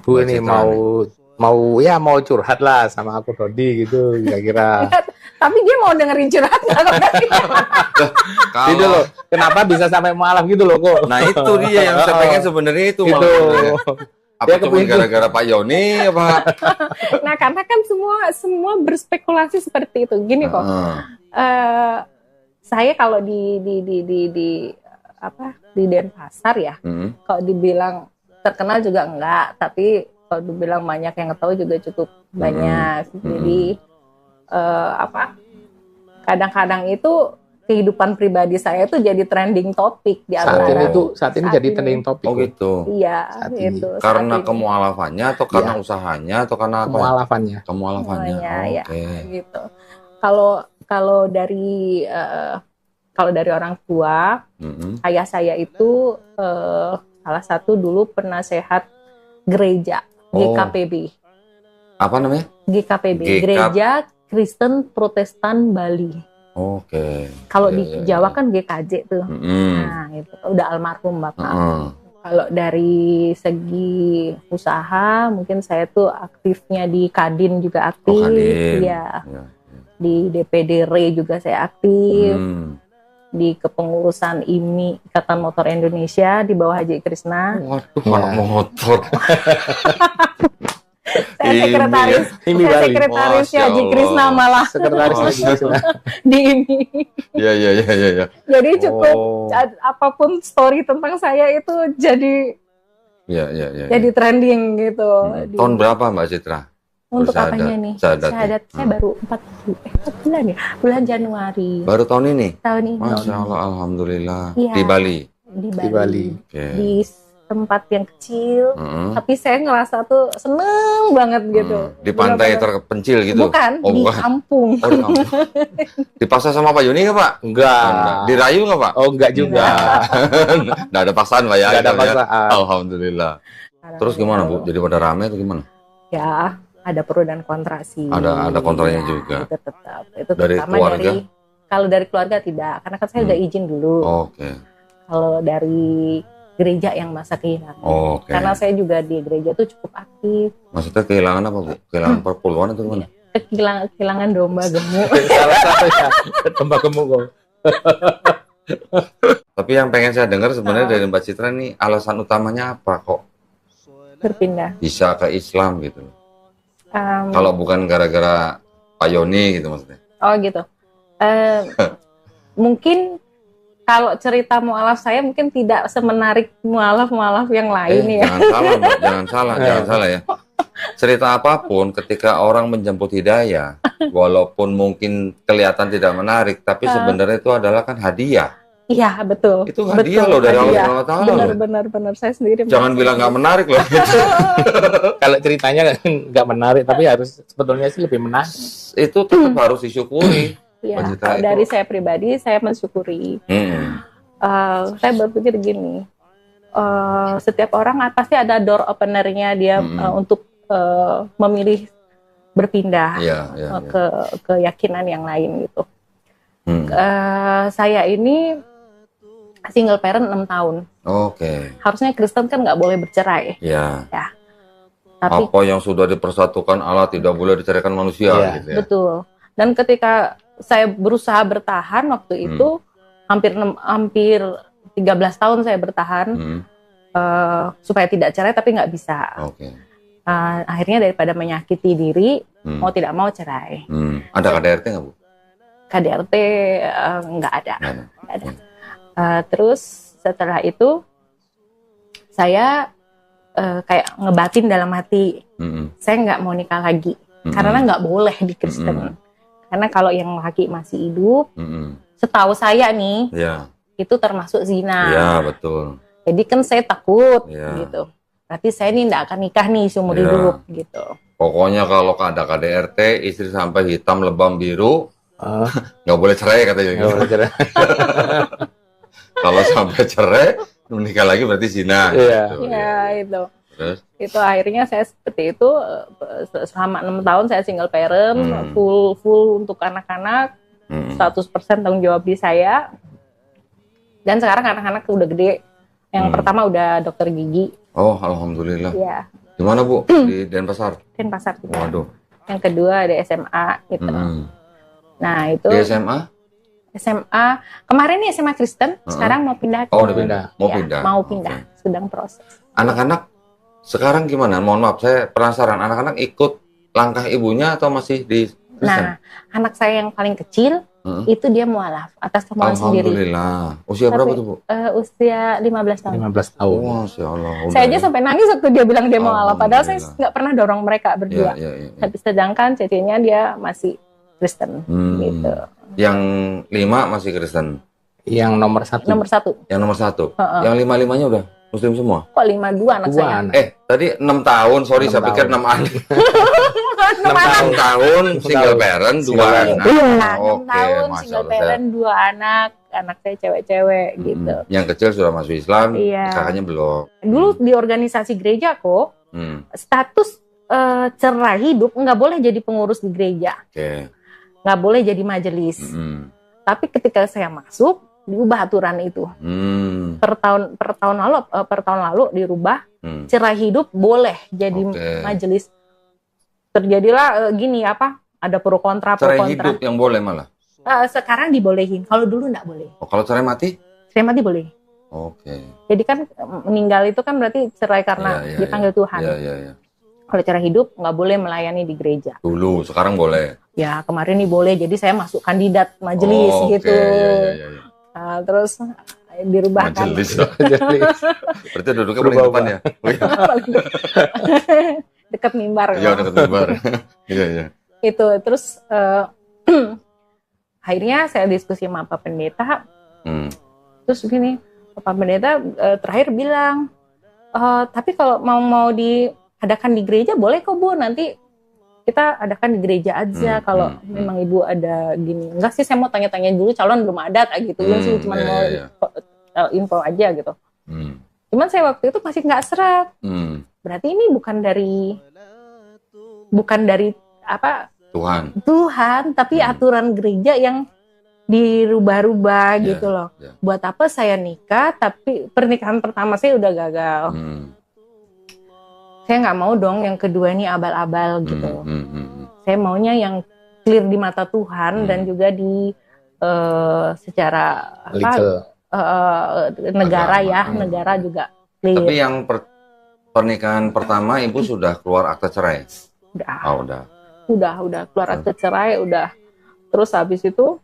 Bu ini mau curhat lah sama aku Dodi gitu kira-kira. Tapi dia mau dengerin curhat nggak? Gitu loh. Kenapa bisa sampai mualaf gitu loh kok? Nah itu dia yang saya pengen sebenarnya itu. Gitu. Apa cuma gara-gara Pak Yoni apa? Nah karena kan semua berspekulasi seperti itu. Gini kok. Saya kalau di Denpasar ya, kalau dibilang terkenal juga enggak, tapi kalau dibilang banyak yang tahu juga cukup banyak. Jadi kadang-kadang itu kehidupan pribadi saya itu jadi trending topik di antara saat ini jadi trending topik. Oh gitu. Iya, itu. Karena kemualafannya atau karena usahanya atau karena apa? Kemualafannya. Ya, gitu. Kalau dari orang tua, ayah saya itu salah satu dulu penasehat gereja GKPB. Apa namanya? GKPB, Gereja Kristen Protestan Bali. Oke. Kalau di Jawa kan GKJ tuh. Nah, itu udah almarhum Bapak. Kalau dari segi usaha, mungkin saya tuh aktifnya di Kadin juga aktif. Ya. Di DPD RE juga saya aktif. Di kepengurusan IMI Ikatan Motor Indonesia di bawah Haji Krisna. Waduh, anak motor. Saya sekretarisnya Haji Krisna malah. Sekretaris di IMI. Iya. Jadi cukup apapun story tentang saya itu jadi jadi trending gitu. Tahun berapa Mbak Citra? Untuk apanya nih? Syahadat saya baru 4 bulan ya, bulan Januari. Baru tahun ini? Tahun ini. Masya Allah, alhamdulillah. Ya. Di Bali? Di Bali. Okay. Di tempat yang kecil, tapi saya ngerasa tuh seneng banget gitu. Di pantai terpencil gitu? Bukan, di kampung. Oh, di kampung. Dipaksa sama Pak Yoni nggak Pak? Enggak. Dirayu nggak Pak? Oh enggak juga. Nggak ada paksaan Pak ya? Nggak ada paksaan. Alhamdulillah. Terus gimana Bu? Jadi pada rame atau gimana? Ya, ada pro dan kontra sih. Ada kontranya juga. Itu tetap. Itu dari keluarga? Kalau dari keluarga tidak, karena kan saya udah izin dulu. Oke. Kalau dari gereja yang masa kehilangan. Karena saya juga di gereja tuh cukup aktif. Maksudnya kehilangan apa Bu? Kehilangan perpuluhan atau gimana? Kehilangan domba gemuk. Salah satunya domba gemuk kok. Tapi yang pengen saya dengar sebenarnya dari Mbak Citra nih, alasan utamanya apa kok berpindah bisa ke Islam gitu? Kalau bukan gara-gara Pak Yoni gitu maksudnya? Oh gitu. Mungkin kalau cerita mualaf saya mungkin tidak semenarik mualaf yang lain ya. Jangan salah Mbak, jangan salah ya. Cerita apapun ketika orang menjemput hidayah, walaupun mungkin kelihatan tidak menarik, tapi sebenarnya itu adalah kan hadiah. Iya betul. Itu hadiah loh dari Allah Taala. Benar. Saya sendiri. Jangan bilang nggak menarik loh. Kalau ceritanya nggak menarik, tapi harus sebetulnya sih lebih menarik. Itu tetap harus disyukuri. Ya, kalau dari saya pribadi, saya mensyukuri. Saya berpikir gini, setiap orang pasti ada door opener-nya dia untuk memilih berpindah ke keyakinan yang lain gitu. Saya ini single parent 6 tahun. Harusnya Kristen kan nggak boleh bercerai. Ya. Tapi apa yang sudah dipersatukan Allah tidak boleh diceraikan manusia. Gitu ya. Betul. Dan ketika saya berusaha bertahan waktu itu hampir 13 tahun saya bertahan supaya tidak cerai tapi nggak bisa. Akhirnya daripada menyakiti diri mau tidak mau cerai. Ada KDRT nggak Bu? KDRT nggak ada. Terus setelah itu saya kayak ngebatin dalam hati saya nggak mau nikah lagi karena nggak boleh di Kristen. Karena kalau yang laki masih hidup, setahu saya nih, itu termasuk zina. Iya, betul. Jadi kan saya takut, gitu. Berarti saya ini nggak akan nikah nih seumur hidup, gitu. Pokoknya kalau ada KDRT, istri sampai hitam lebam biru, nggak boleh cerai katanya. Nggak boleh cerai. Kalau sampai cerai, menikah lagi berarti zina. Iya, itu. Terus? Itu akhirnya saya seperti itu selama 6 tahun saya single parent, full untuk anak-anak, 100% tanggung jawab di saya. Dan sekarang anak-anak udah gede. Yang pertama udah dokter gigi. Oh, alhamdulillah. Iya. Di mana Bu? Di Denpasar. Denpasar juga. Waduh. Yang kedua ada SMA gitu. Nah itu Di SMA? SMA kemarin nih SMA Kristen, sekarang mau pindah. Oh, udah pindah. Mau ya, pindah. Mau pindah, sedang proses. Anak-anak sekarang gimana? Mohon maaf, saya penasaran. Anak-anak ikut langkah ibunya atau masih di Kristen? Nah, anak saya yang paling kecil itu dia mualaf atas kemauan sendiri. Alhamdulillah. Usia berapa tuh, Bu? Usia 15 tahun. 15 tahun. Masya Allah. Saya aja sampai nangis waktu dia bilang dia mualaf. Padahal saya nggak pernah dorong mereka berdua. Ya. Tapi sedangkan cecinya dia masih Kristen gitu. Yang 5 masih Kristen. Yang nomor 1. Nomor 1. Yang nomor 1. Yang 5-5-nya udah Muslim semua. Kok 52 anak saya? Tadi 6 tahun. Sorry, saya pikir 6 anak. 6 tahun single parent 2 anak. Iya, 6 Oke, tahun Masya single Allah. parent 2 anak. Anak saya cewek-cewek gitu. Yang kecil sudah masuk Islam, Iya. kakaknya belum. Dulu di organisasi gereja kok status cerai hidup nggak boleh jadi pengurus di gereja, Oke. nggak boleh jadi majelis. Tapi ketika saya masuk diubah aturan itu. Per tahun lalu dirubah, cerai hidup boleh jadi majelis. Terjadilah gini ada pro kontra. Cerai hidup yang boleh malah. Sekarang dibolehin, kalau dulu nggak boleh. Oh, kalau cerai mati? Cerai mati boleh. Oke. Jadi kan meninggal itu kan berarti cerai karena dipanggil Tuhan. Iya. Kalau cara hidup nggak boleh melayani di gereja. Dulu, sekarang boleh. Ya kemarin nih boleh, jadi saya masuk kandidat majelis gitu. Iya. Nah, terus dirubah Majelis. Berarti duduknya paling depan ya? Oh, iya. Dekat mimbar. Iya, dekat mimbar. Iya. Itu terus akhirnya saya diskusi sama Pak Pendeta. Terus gini, Pak Pendeta terakhir bilang, tapi kalau mau diadakan di gereja boleh kok Bu, nanti kita adakan di gereja aja kalau memang Ibu ada gini. Enggak sih, saya mau tanya-tanya dulu, calon belum ada kayak gitu. Sih cuma mau info aja gitu. Cuman saya waktu itu masih nggak seret. Berarti ini bukan dari apa? Tuhan, tapi aturan gereja yang dirubah-rubah gitu loh. Buat apa saya nikah tapi pernikahan pertama saya udah gagal. Saya nggak mau dong yang kedua ini abal-abal gitu. Saya maunya yang clear di mata Tuhan dan juga di secara negara ya, negara juga clear. Tapi yang pernikahan pertama Ibu sudah keluar akta cerai? Udah. Oh, udah. Udah keluar akta cerai, udah. Terus habis itu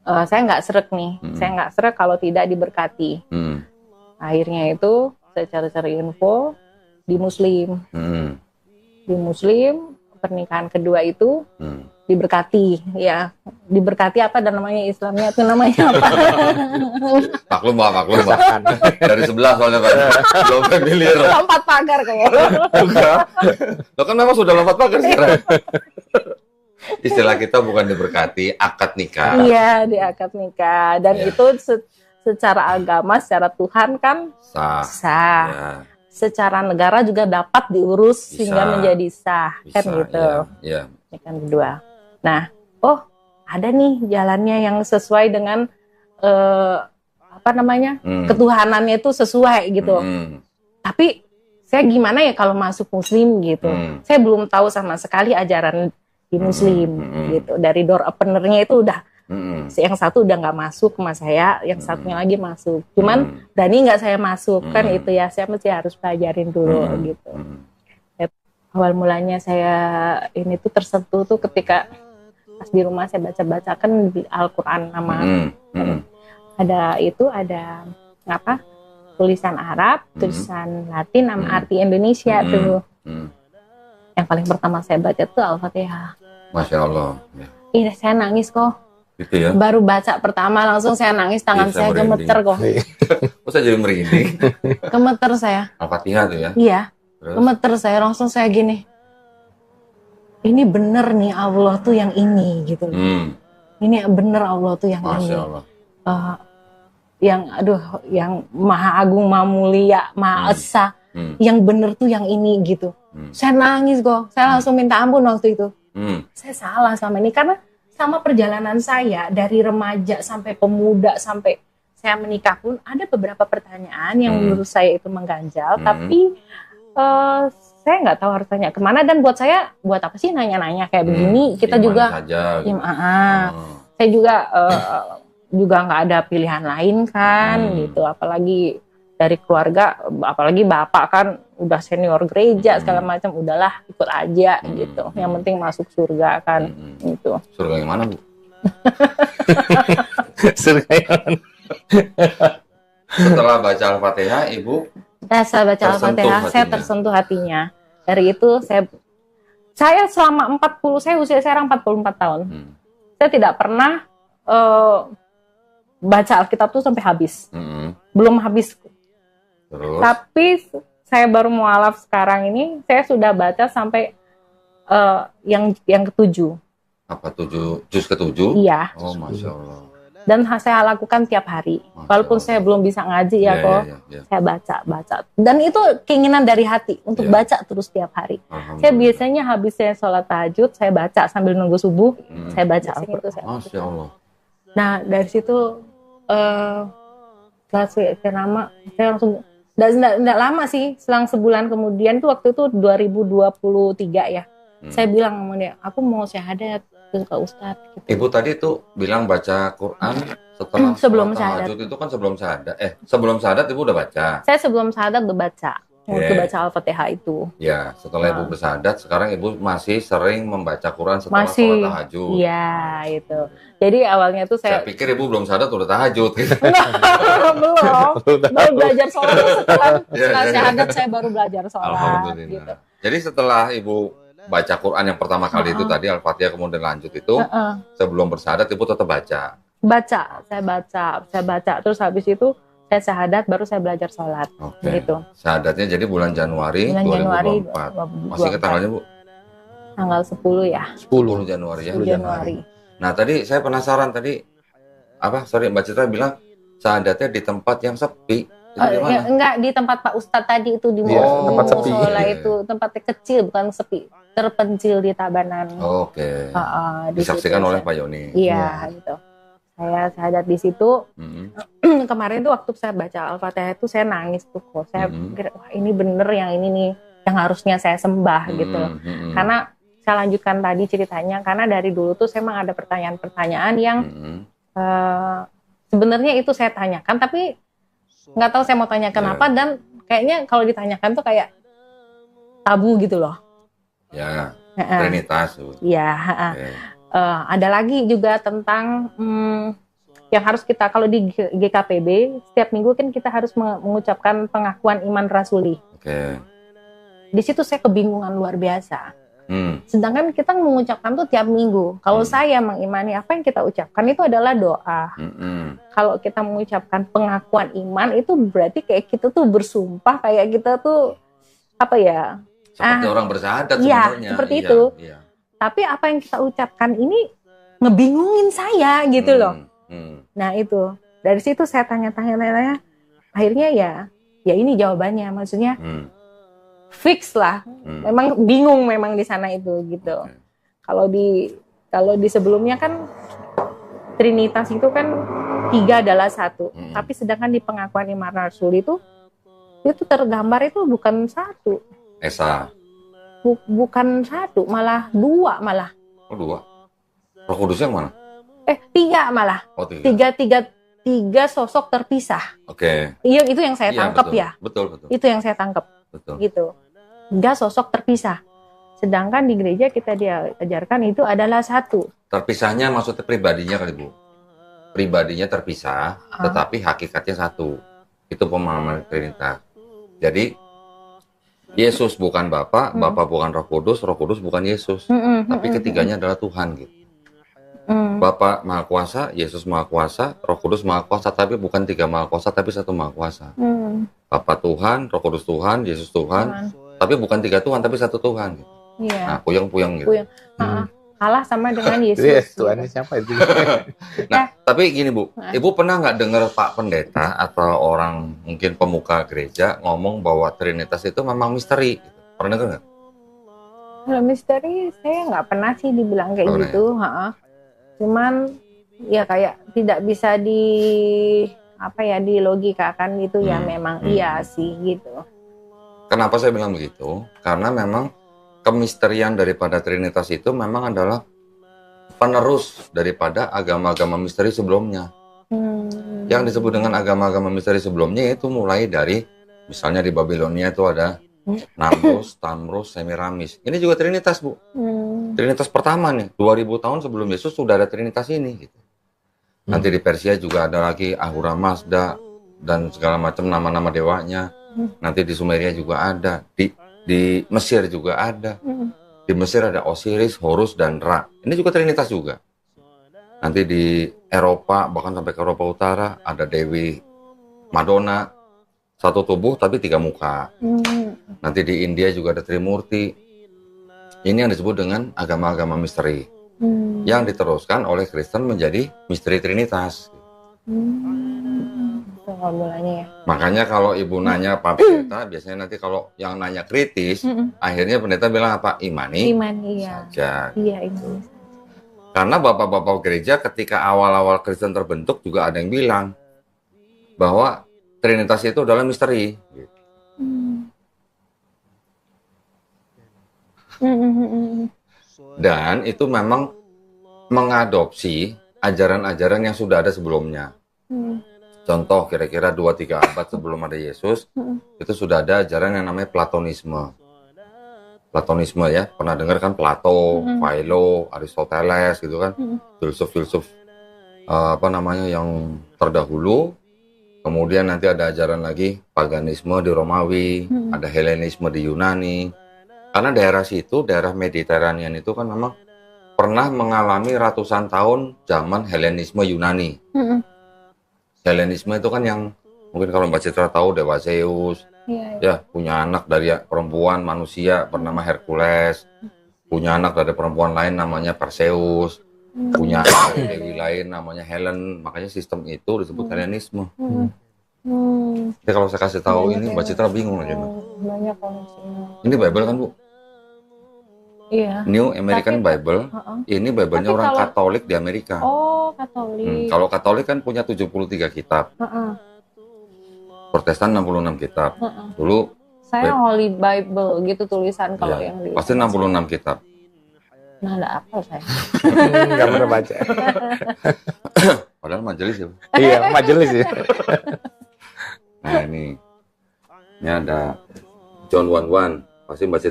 saya nggak srek nih. Saya nggak srek kalau tidak diberkati. Akhirnya itu saya cari-cari info di Muslim. Di Muslim pernikahan kedua itu diberkati, ya. Diberkati apa dan namanya Islamnya itu namanya apa? Maklum Pak. Dari sebelah soalnya Pak. Belum familiar. Lompat pagar kayaknya. Enggak. Lo kan memang sudah lompat pagar sekarang. Istilah kita bukan diberkati, akad nikah. Iya, di akad nikah. Dan itu secara agama, secara Tuhan kan sah. Ya. Secara negara juga dapat diurus sehingga menjadi sah. Kan gitu. Iya. Pernikahan kedua. Nah, ada nih jalannya yang sesuai dengan ketuhanannya itu sesuai gitu. Tapi saya gimana ya kalau masuk Muslim gitu? Saya belum tahu sama sekali ajaran di Muslim gitu. Dari door openernya itu udah yang satu udah nggak masuk sama saya, yang satunya lagi masuk. Cuman Dani nggak saya masuk kan itu ya. Saya mesti harus pelajarin dulu gitu. Awal mulanya saya ini tuh tersentuh tuh ketika pas di rumah saya baca-bacakan di Al-Quran nama ada tulisan Arab, tulisan Latin, nama arti Indonesia tuh. Yang paling pertama saya baca tuh Al-Fatihah. Masya Allah. Iya, saya nangis kok. Gitu ya? Baru baca pertama langsung saya nangis, tangan saya gemeter kok. Kok saya jadi merinding? Gemeter saya. Al-Fatihah tuh ya? Iya. Gemeter saya, langsung saya gini. Ini bener nih Allah tuh yang ini gitu. Ini bener Allah tuh yang Masya ini. Allah. Yang maha agung, maha mulia, maha esa. Yang bener tuh yang ini gitu. Saya nangis kok. Saya langsung minta ampun waktu itu. Saya salah sama ini karena sama perjalanan saya dari remaja sampai pemuda sampai saya menikah pun ada beberapa pertanyaan yang menurut saya itu mengganjal, tapi Saya nggak tahu harus tanya kemana, dan buat saya, buat apa sih nanya-nanya kayak begini? Kita Iman juga, saja, gitu. saya juga nggak ada pilihan lain kan, gitu. Apalagi dari keluarga, apalagi bapak kan udah senior gereja segala macam, udahlah ikut aja gitu. Yang penting masuk surga kan, gitu. Surga yang mana, Bu? Surga yang mana? Setelah baca Al-Fatihah, Ibu Saya baca Al-Fatihah, saya tersentuh hatinya. Dari itu saya selama usia saya sekarang 44 tahun. Saya tidak pernah baca Alkitab tuh sampai habis. Belum habis. Terus? Tapi saya baru mualaf sekarang ini, saya sudah baca sampai yang ke-7. Apa 7? Juz ke-7? Iya. Oh, Masya Allah. Dan saya lakukan tiap hari. Walaupun saya belum bisa ngaji ya kok, saya baca. Dan itu keinginan dari hati untuk baca terus tiap hari. Saya biasanya habis saya sholat tahajud, saya baca sambil nunggu subuh, saya baca Al-Quran. Masya Allah. Nah dari situ setelah saya langsung, nggak lama sih, selang sebulan kemudian, itu waktu itu 2023 ya. Saya bilang sama dia, aku mau syahadat ke Ustadz. Gitu. Ibu tadi tuh bilang baca Quran setelah sebelum tahajud, itu kan sebelum syahadat. Sebelum syahadat Ibu udah baca? Saya sebelum syahadat udah baca. Waktu baca Al-Fatihah itu. Ya, setelah Ibu bersyahadat, sekarang Ibu masih sering membaca Quran setelah sholat tahajud. Iya, itu. Jadi awalnya tuh saya pikir Ibu belum syahadat udah tahajud. belum. Baru belajar sholat tuh setelah syahadat saya baru belajar sholat. Alhamdulillah. Gitu. Jadi setelah Ibu baca Quran yang pertama kali itu tadi, Al-Fatihah kemudian lanjut itu, sebelum bersyahadat Ibu tetap baca? Saya baca. Terus habis itu saya syahadat, baru saya belajar sholat. Gitu. Syahadatnya jadi bulan Januari 2024. Masih ingat tanggalnya, Bu? Tanggal 10 ya. 10 Januari ya. 10 Januari. Nah tadi saya penasaran tadi, Mbak Citra bilang syahadatnya di tempat yang sepi. Enggak, di tempat Pak Ustadz tadi itu, di tempat sepi. Itu tempatnya kecil, bukan sepi, terpencil di Tabanan. Disaksikan oleh Pak Yoni. Iya, gitu. Saya syahadat di situ. Kemarin tuh waktu saya baca Al-Fatihah itu saya nangis tuh kok. Saya pikir, wah ini bener yang ini nih, yang harusnya saya sembah gitu. Karena saya lanjutkan tadi ceritanya, karena dari dulu tuh saya emang ada pertanyaan-pertanyaan yang sebenarnya itu saya tanyakan, tapi nggak tahu saya mau tanya kenapa, dan kayaknya kalau ditanyakan tuh kayak tabu gitu loh. Ya, Trinitas. Iya. Ada lagi juga tentang yang harus kita, kalau di GKPB setiap minggu kan kita harus mengucapkan pengakuan iman rasuli. Di situ saya kebingungan luar biasa. Sedangkan kita mengucapkan tuh tiap minggu. Kalau saya mengimani apa yang kita ucapkan itu adalah doa. Kalau kita mengucapkan pengakuan iman itu berarti kayak kita tuh bersumpah, kayak kita tuh apa ya? Seperti orang bersyahadat sebenarnya. Iya, seperti itu. Iya. Tapi apa yang kita ucapkan ini ngebingungin saya gitu loh. Nah itu, dari situ saya tanya. Akhirnya ya ini jawabannya, maksudnya fix lah. Memang bingung memang di sana itu gitu. Kalau di sebelumnya kan Trinitas itu kan 3 adalah 1. Tapi sedangkan di pengakuan iman rasul itu tergambar itu bukan 1. Esa. Bukan 1, malah 2 malah. Oh 2. Roh Kudus yang mana? 3 malah. Oh 3. 3 sosok terpisah. Iya, itu yang saya tangkap ya. Betul. Itu yang saya tangkap. Gitu. 3 sosok terpisah. Sedangkan di gereja kita diajarkan itu adalah 1. Terpisahnya maksudnya pribadinya kali Bu. Pribadinya terpisah, tetapi hakikatnya 1. Itu pemahaman Trinitas. Jadi Yesus bukan Bapa, Bapa bukan Roh Kudus bukan Yesus. Tapi ketiganya adalah Tuhan gitu. Bapa Maha Kuasa, Yesus Maha Kuasa, Roh Kudus Maha Kuasa, tapi bukan 3 Maha Kuasa, tapi 1 Maha Kuasa. Bapa Tuhan, Roh Kudus Tuhan, Yesus Tuhan, tapi bukan 3 Tuhan, tapi 1 Tuhan gitu. Nah, puyeng-puyeng gitu. Kalah sama dengan Yesus. Tuhannya siapa itu? Nah, tapi gini Bu, Ibu pernah nggak dengar Pak Pendeta atau orang mungkin pemuka gereja ngomong bahwa Trinitas itu memang misteri? Pernah dengar nggak? Kalau misteri saya nggak pernah sih dibilang kayak gitu. Cuman ya kayak tidak bisa dilogikakan gitu ya, memang iya sih gitu. Kenapa saya bilang begitu? Karena memang kemisterian daripada Trinitas itu memang adalah penerus daripada agama-agama misteri sebelumnya. Yang disebut dengan agama-agama misteri sebelumnya itu mulai dari, misalnya di Babilonia itu ada Namrus, Tamrus, Semiramis. Ini juga Trinitas, Bu. Trinitas pertama nih, 2000 tahun sebelum Yesus sudah ada Trinitas ini. Gitu. Nanti di Persia juga ada lagi Ahura Mazda dan segala macam nama-nama dewanya. Nanti di Sumeria juga ada, di Mesir juga ada. Di Mesir ada Osiris, Horus, dan Ra. Ini juga Trinitas juga. Nanti di Eropa, bahkan sampai ke Eropa Utara, ada Dewi Madonna, satu tubuh tapi 3 muka. Nanti di India juga ada Trimurti. Ini yang disebut dengan agama-agama misteri. Yang diteruskan oleh Kristen menjadi misteri Trinitas. Formulanya ya. Makanya kalau ibu nanya Pak Pendeta, biasanya nanti kalau yang nanya kritis, akhirnya pendeta bilang apa? Imani Iya. saja. Iya, imani. Karena bapak-bapak gereja ketika awal-awal Kristen terbentuk juga ada yang bilang bahwa Trinitas itu adalah misteri. Dan itu memang mengadopsi ajaran-ajaran yang sudah ada sebelumnya. Contoh kira-kira 2-3 abad sebelum ada Yesus, itu sudah ada ajaran yang namanya Platonisme. Platonisme ya, pernah dengar kan Plato, Philo, Aristoteles gitu kan, filsuf-filsuf yang terdahulu. Kemudian nanti ada ajaran lagi paganisme di Romawi, ada Helenisme di Yunani. Karena daerah situ, daerah Mediterranean itu kan memang pernah mengalami ratusan tahun zaman Helenisme Yunani. Helenisme itu kan yang mungkin kalau Mbak Citra tahu Dewa Zeus, ya punya anak dari perempuan manusia bernama Hercules, punya anak dari perempuan lain namanya Perseus, punya anak dewi lain namanya Helen. Makanya sistem itu disebut Helenisme. Jadi kalau saya kasih tahu ini Mbak Citra bingung aja. Banyak koneksinya. Ini Bible kan Bu? Iya. New American Bible. Ini Bible-nya Tapi orang kalau- Katolik di Amerika. Oh, Katolik. Kalau Katolik kan punya 73 kitab. Protestan 66 kitab. Dulu Saya Holy Bible gitu tulisan kalau ya, yang di pasti 66 kitab. Nah, ada apa saya? Nggak pernah baca. Padahal majelis ya. Iya, majelis ya. Nah ini ada John 1:1. Pasti Mbak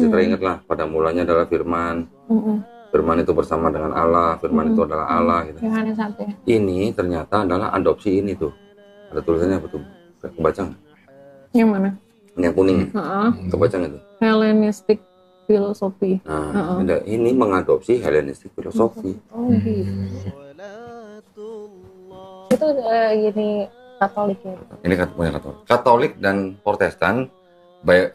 Citra ingat lah. Pada mulanya adalah Firman. Firman itu bersama dengan Allah. Firman itu adalah Allah. Gitu. Yohanes 1 ya. Ini ternyata adalah adopsi ini tuh. Ada tulisannya apa tuh? Kebaca nggak? Yang mana? Ini yang kuning. Kebaca nggak tuh? Hellenistic philosophy. Nah, ini mengadopsi Hellenistic filosofi. Oh gitu. Itu gini Katolik ya. Ini kan punya Katolik. Katolik dan Protestan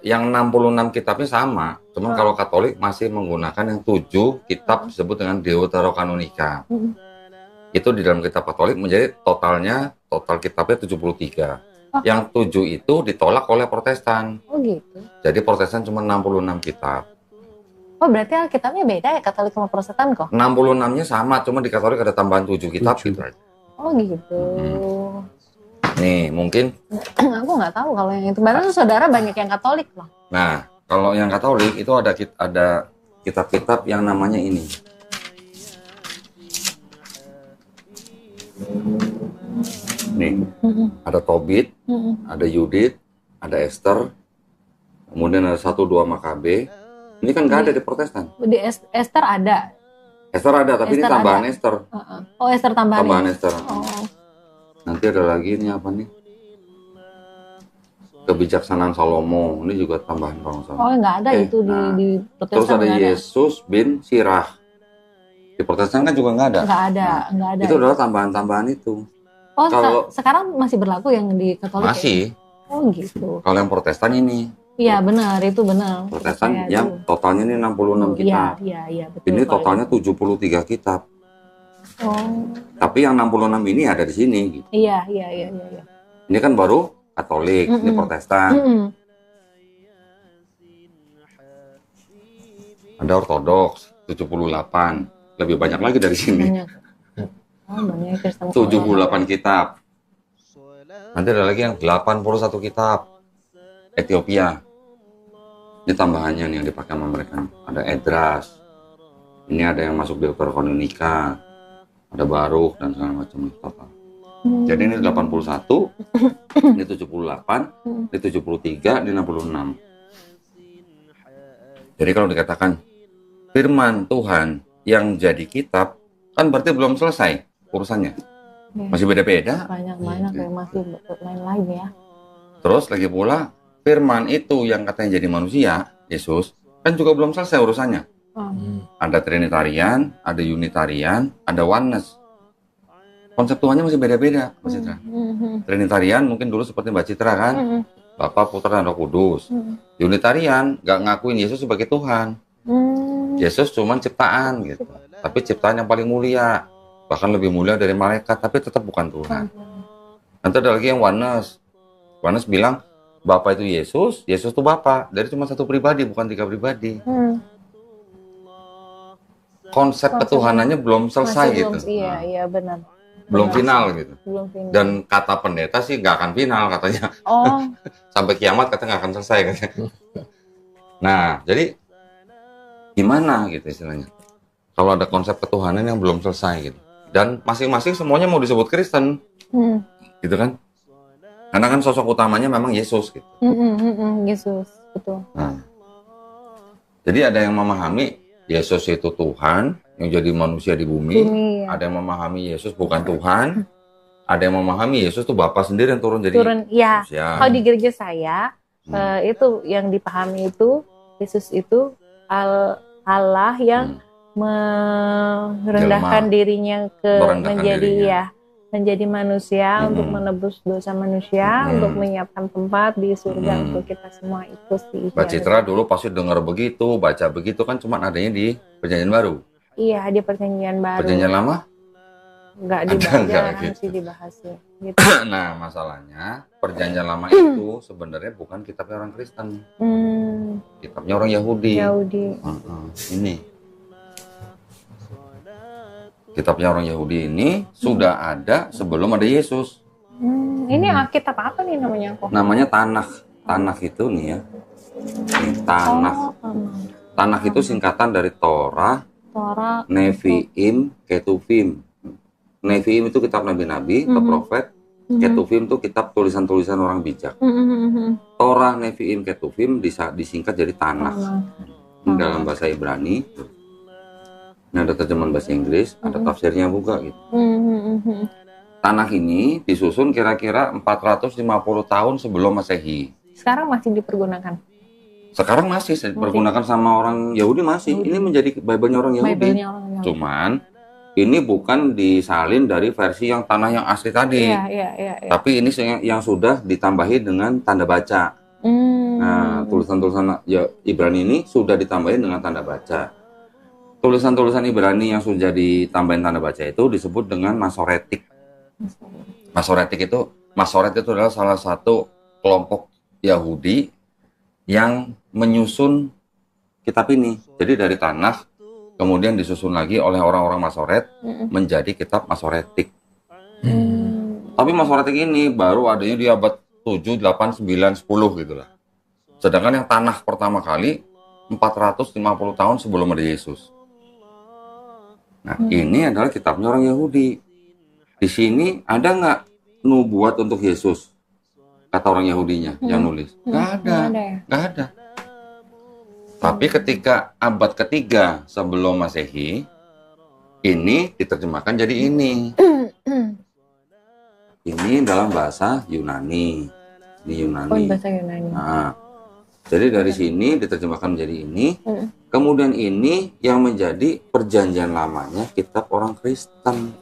yang 66 kitabnya sama. Cuman kalau Katolik masih menggunakan yang 7 kitab disebut dengan Deuterokanonika. Itu di dalam kitab Katolik menjadi total kitabnya 73. Yang 7 itu ditolak oleh Protestan. Oh gitu. Jadi Protestan cuma 66 kitab. Oh berarti Alkitabnya beda ya Katolik sama Protestan kok? 66-nya sama, cuma di Katolik ada tambahan 7 kitab gitu. Oh gitu. Nih, mungkin. Aku nggak tahu kalau yang itu. Padahal saudara banyak yang Katolik loh. Nah, kalau yang Katolik itu ada kitab-kitab yang namanya ini. Nih, ada Tobit, ada Yudit, ada Esther, kemudian ada 1-2 Makabe. Ini kan nggak ada di Protestan. Di Esther ada. Esther ada, tapi ini Esther tambahan ada. Esther. Oh Esther tambahan. Tambahan Esther. Oh. Nanti ada lagi ini apa nih? Kebijaksanaan Salomo. Ini juga tambahan kalau nggak salah. Oh nggak ada itu di Protestan. Terus ada nggak Yesus bin Sirah. Di Protestan kan juga nggak ada. Nggak ada. Itu adalah tambahan-tambahan itu. Oh kalau- sekarang masih berlaku yang di Katolik? Masih. Ya? Oh gitu. Kalau yang Protestan ini. Iya benar, itu benar. Protestan Saya yang totalnya ini 66 kitab. Iya betul. Ini kalau totalnya 73 kitab. itu. Oh. Tapi yang 66 ini ada di sini. Gitu. Iya. Ini kan baru Katolik, ini Protestan. Ada Ortodoks 78. Lebih banyak lagi dari sini. Banyak. Oh, banyak Kristen. 78 kitab. Nanti ada lagi yang 81 kitab. Ethiopia. Ini tambahannya nih yang dipakai sama mereka. Ada Edras. Ini ada yang masuk Deuterononika. Ada Baruch dan segala macam total. Jadi ini 81, ini 78, ini 73, ini 66. Jadi kalau dikatakan firman Tuhan yang jadi kitab, kan berarti belum selesai urusannya. Masih beda-beda. Banyak-banyak yang masih lain-lain ya. Terus lagi pula, firman itu yang katanya jadi manusia, Yesus, kan juga belum selesai urusannya. Ada Trinitarian, ada Unitarian, ada Oneness. Konsep Tuhannya masih beda-beda, Mbak Citra. Trinitarian mungkin dulu seperti Mbak Citra kan, Bapa, Putra, dan Roh Kudus. Unitarian nggak ngakuin Yesus sebagai Tuhan. Yesus cuma ciptaan gitu, tapi ciptaan yang paling mulia, bahkan lebih mulia dari malaikat, tapi tetap bukan Tuhan. Nanti ada lagi yang Oneness. Oneness bilang Bapa itu Yesus, Yesus itu Bapa, dari cuma satu pribadi, bukan tiga pribadi. Konsep ketuhanannya belum selesai gitu. Iya benar. Belum final gitu. Belum final. Dan kata pendeta sih nggak akan final katanya. Oh. Sampai kiamat katanya nggak akan selesai katanya. Nah, jadi gimana gitu istilahnya? Kalau ada konsep ketuhanan yang belum selesai gitu. Dan masing-masing semuanya mau disebut Kristen. Gitu kan? Karena kan sosok utamanya memang Yesus gitu. Yesus, betul. Nah, jadi ada yang memahami Yesus itu Tuhan yang jadi manusia di bumi. Ya. Ada yang memahami Yesus bukan Tuhan. Ada yang memahami Yesus itu Bapa sendiri yang turun jadi ya. manusia. Kalau di gereja saya itu yang dipahami itu Yesus itu Allah yang merendahkan dirinya menjadi manusia untuk menebus dosa manusia, untuk menyiapkan tempat di surga untuk kita semua. Itu sih. Mbak Citra dulu pasti dengar begitu, baca begitu kan cuma adanya di Perjanjian Baru. Iya, di Perjanjian Baru. Perjanjian Lama? Nggak dibahas, gitu. Dibahas ya. Gitu. Nah, masalahnya Perjanjian Lama itu sebenarnya bukan kitabnya orang Kristen. Kitabnya orang Yahudi. Ini. Kitabnya orang Yahudi ini sudah ada sebelum ada Yesus. Ini kitab apa nih namanya kok? Namanya Tanakh. Tanakh itu nih ya. Tanakh. Tanakh itu singkatan dari Torah, Nevi'im, Ketuvim. Nevi'im itu kitab nabi-nabi atau profet. Ketuvim itu kitab tulisan-tulisan orang bijak. Torah, Nevi'im, Ketuvim disingkat jadi Tanakh. Dalam bahasa Ibrani. Ini ada terjemahan bahasa Inggris, ada tafsirnya juga gitu. Tanakh ini disusun kira-kira 450 tahun sebelum Masehi. Sekarang masih dipergunakan? Sekarang masih dipergunakan sama orang Yahudi masih. Ini menjadi Bible-nya orang Yahudi. Cuman ini bukan disalin dari versi yang tanah yang asli tadi. Iya. Tapi ini yang sudah ditambahi dengan tanda baca. Nah, tulisan-tulisan Ibrani ini sudah ditambahin dengan tanda baca. Tulisan-tulisan Ibrani yang sudah ditambahin tanda baca itu disebut dengan Masoretik. Masoret itu adalah salah satu kelompok Yahudi yang menyusun kitab ini. Jadi dari Tanakh kemudian disusun lagi oleh orang-orang Masoret menjadi kitab Masoretik. Tapi Masoretik ini baru adanya di abad 7, 8, 9, 10 gitu lah. Sedangkan yang Tanakh pertama kali 450 tahun sebelum ada Yesus. Nah, ini adalah kitabnya orang Yahudi. Di sini ada nggak nubuat untuk Yesus? Kata orang Yahudinya yang nulis. Nggak ada. Tapi ketika abad ketiga sebelum Masehi, ini diterjemahkan jadi ini. Ini dalam bahasa Yunani. Ini Yunani. Oh, bahasa Yunani. Nah, jadi dari sini diterjemahkan menjadi ini. Kemudian ini yang menjadi perjanjian lamanya kitab orang Kristen.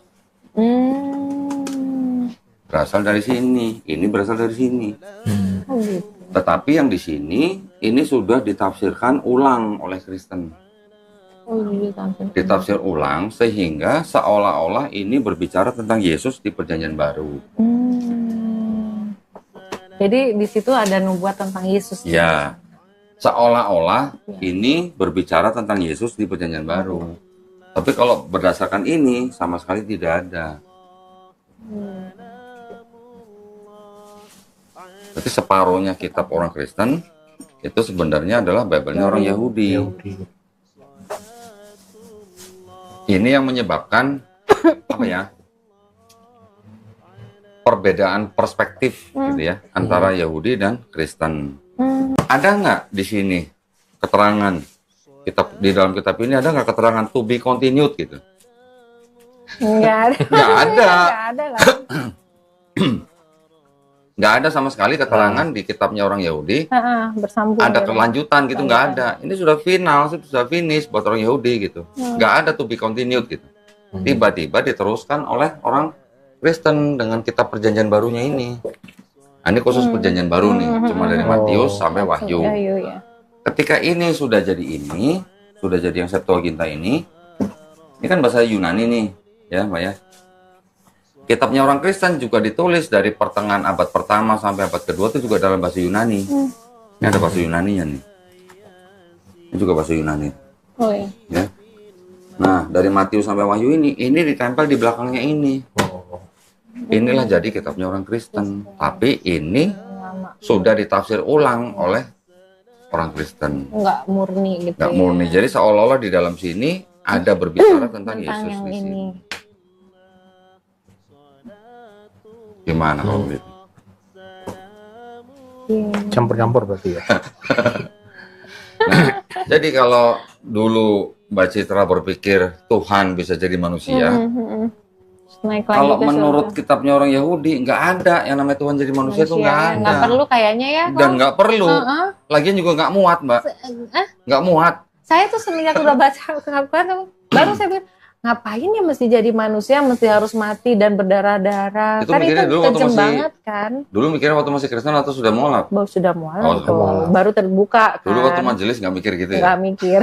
Berasal dari sini. Ini berasal dari sini. Tetapi yang di sini ini sudah ditafsirkan ulang oleh Kristen. Ditafsir ulang sehingga seolah-olah ini berbicara tentang Yesus di Perjanjian Baru. Jadi di situ ada nubuat tentang Yesus. Ya. Seolah-olah ini berbicara tentang Yesus di Perjanjian Baru. Tapi kalau berdasarkan ini sama sekali tidak ada. Berarti separuhnya kitab orang Kristen itu sebenarnya adalah Bible-nya orang Yahudi. Ini yang menyebabkan apa ya? Perbedaan perspektif gitu ya antara Yahudi dan Kristen. Ada nggak di sini keterangan kitab di dalam kitab ini, ada nggak keterangan to be continued gitu? Nggak ada. Nggak ada. Nggak ada lah. Nggak ada sama sekali keterangan di kitabnya orang Yahudi. Bersambung. Ada kelanjutan gitu, nggak ada. Ini sudah final, sudah finish buat orang Yahudi gitu. Nggak ada to be continued gitu. Tiba-tiba diteruskan oleh orang Kristen dengan kitab perjanjian barunya ini. Nah, ini khusus perjanjian baru nih, cuma dari Matius sampai Wahyu. Ya. Ketika ini sudah jadi yang Septuaginta ini kan bahasa Yunani nih, ya Mbak ya. Kitabnya orang Kristen juga ditulis dari pertengahan abad pertama sampai abad kedua itu juga dalam bahasa Yunani. Ini ada bahasa Yunaninya nih. Ini juga bahasa Yunani. Oh iya. Ya. Nah, dari Matius sampai Wahyu ini ditempel di belakangnya ini. Inilah jadi kitabnya orang Kristen. Tapi ini sudah ditafsir ulang oleh orang Kristen. Nggak murni gitu. Nggak murni. Jadi seolah-olah di dalam sini ada berbicara tentang Yesus yang di sini. ini. Gimana kalau begitu? Campur-campur berarti ya. Nah, jadi kalau dulu Mbak Citra berpikir Tuhan bisa jadi manusia, Naik lagi kalau ke menurut surga. kitabnya orang Yahudi nggak ada yang namanya Tuhan jadi manusia itu nggak ada. Nggak perlu kayaknya ya. Dan nggak perlu. Lagian juga nggak muat, Mbak. Nggak muat. Saya tuh semenjak udah baca Al-Quran baru saya pikir ngapain ya mesti jadi manusia, mesti harus mati dan berdarah-darah. Itu Kan itu mikirnya dulu waktu kejem masih- banget kan. Dulu mikirnya waktu masih Kristen atau sudah mualaf? Baru sudah mulai Oh, tuh. mualaf. Baru terbuka kan. Dulu waktu majelis nggak mikir gitu ya? Nggak mikir.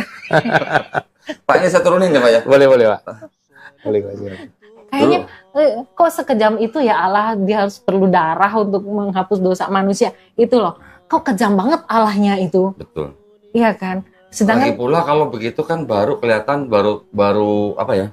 Pak, ini saya turunin ya, Pak ya? Boleh, Pak. Boleh, Pak. Kayaknya kok sekejam itu ya Allah, dia harus perlu darah untuk menghapus dosa manusia. Itu loh. Kok kejam banget Allahnya itu. Betul. Iya kan? Lagi Sedangkan pula kalau begitu kan baru kelihatan baru apa ya?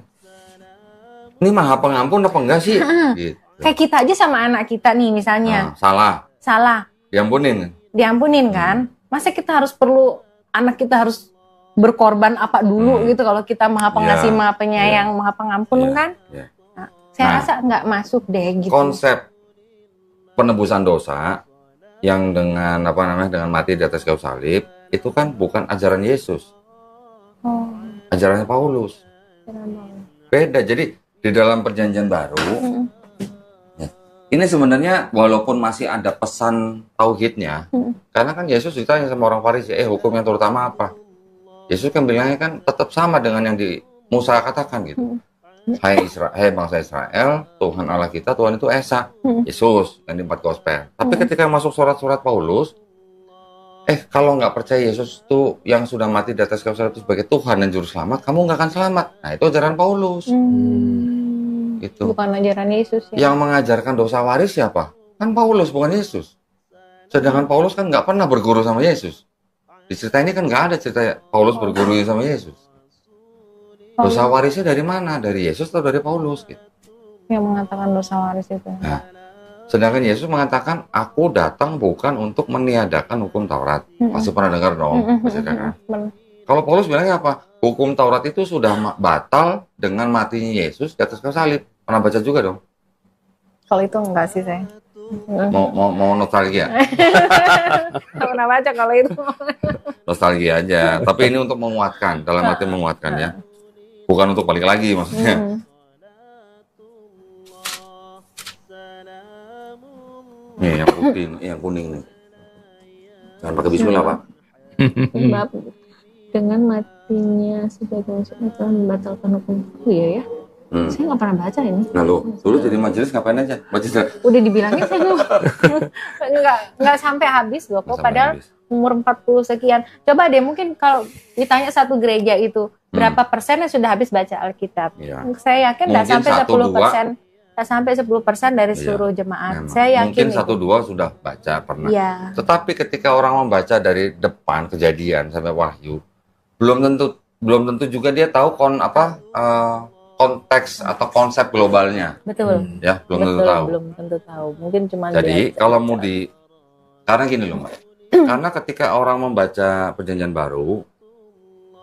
Ini maha pengampun apa enggak sih? Gitu. kayak kita aja sama anak kita nih misalnya. Nah, salah. Diampunin Diampunin. kan? Masa kita harus perlu anak kita harus berkorban apa dulu gitu kalau kita maha pengasih, Iya, maha penyayang, maha pengampun Iya, kan? iya. Nah, saya Nah, rasa nggak masuk deh gitu. Konsep penebusan dosa yang dengan dengan mati di atas kayu salib itu kan bukan ajaran Yesus, Oh, ajarannya Paulus. Beda. Jadi di dalam perjanjian baru ya, ini sebenarnya walaupun masih ada pesan tauhidnya, karena kan Yesus ditanya sama orang Farisi, hukum yang terutama apa? Yesus kan bilangnya kan tetap sama dengan yang di Musa katakan gitu. Hai bangsa Israel, Tuhan Allah kita, Tuhan itu Esa, Yesus, yang di 4 gospel. Tapi ketika masuk surat-surat Paulus, kalau nggak percaya Yesus itu yang sudah mati di atas kayu salib itu sebagai Tuhan dan Juru Selamat, kamu nggak akan selamat. Nah, itu ajaran Paulus. Gitu. Bukan ajaran Yesus ya. Yang mengajarkan dosa waris siapa? Kan Paulus, bukan Yesus. Sedangkan Paulus kan nggak pernah berguru sama Yesus. Di cerita ini kan nggak ada cerita Paulus berguru sama Yesus. Dosa warisnya dari mana? Dari Yesus atau dari Paulus? Gitu. Yang mengatakan dosa waris itu. Nah, sedangkan Yesus mengatakan, aku datang bukan untuk meniadakan hukum Taurat. Pasti pernah dengar dong. Pasti dengar. Benar. Kalau Paulus bilangnya apa? Hukum Taurat itu sudah batal dengan matinya Yesus di atas kayu salib. Pernah baca juga dong? Kalau itu enggak sih saya. Mau nostalgia? Nggak pernah baca kalau itu. Nostalgia aja. Tapi ini untuk menguatkan, dalam arti menguatkan ya. Bukan untuk balik lagi maksudnya. Nih yang putih, yang kuning nih. Jangan pakai bismillah, Pak. Sebab dengan matinya sebagai manusia telah membatalkan hukum. Oh iya ya. Saya nggak pernah baca ini. Nah lo, dulu jadi majelis ngapain aja? Majelis. Udah dibilangin saya nggak sampai habis loh kok. Padahal umur 40 sekian. Coba deh mungkin kalau ditanya satu gereja itu berapa persen yang sudah habis baca Alkitab? Ya. Saya yakin nggak Mungkin sampai 1, 2. 10%. Nggak sampai 10% dari seluruh jemaat. Saya yakin mungkin 1-2 sudah baca pernah. Ya. Tetapi ketika orang membaca dari depan Kejadian sampai Wahyu, belum tentu juga dia tahu konteks atau konsep globalnya. Betul. Ya, belum tentu Betul, tahu. belum tentu tahu. Mungkin cuma Jadi dia- kalau mau di Karena gini loh Mbak, karena ketika orang membaca Perjanjian Baru,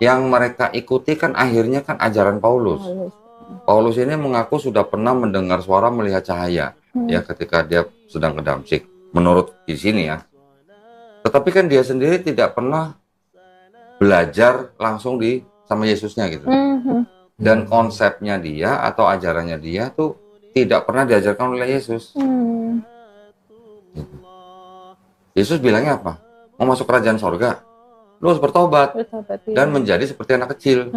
yang mereka ikuti kan akhirnya kan ajaran Paulus. Paulus ini mengaku sudah pernah mendengar suara melihat cahaya, ya ketika dia sedang ke Damsyik, menurut di sini ya. Tetapi kan dia sendiri tidak pernah belajar langsung sama Yesusnya gitu. Dan konsepnya dia atau ajarannya dia tuh tidak pernah diajarkan oleh Yesus. Yesus bilangnya apa? Mau masuk kerajaan sorga, lu harus bertobat dan menjadi seperti anak kecil.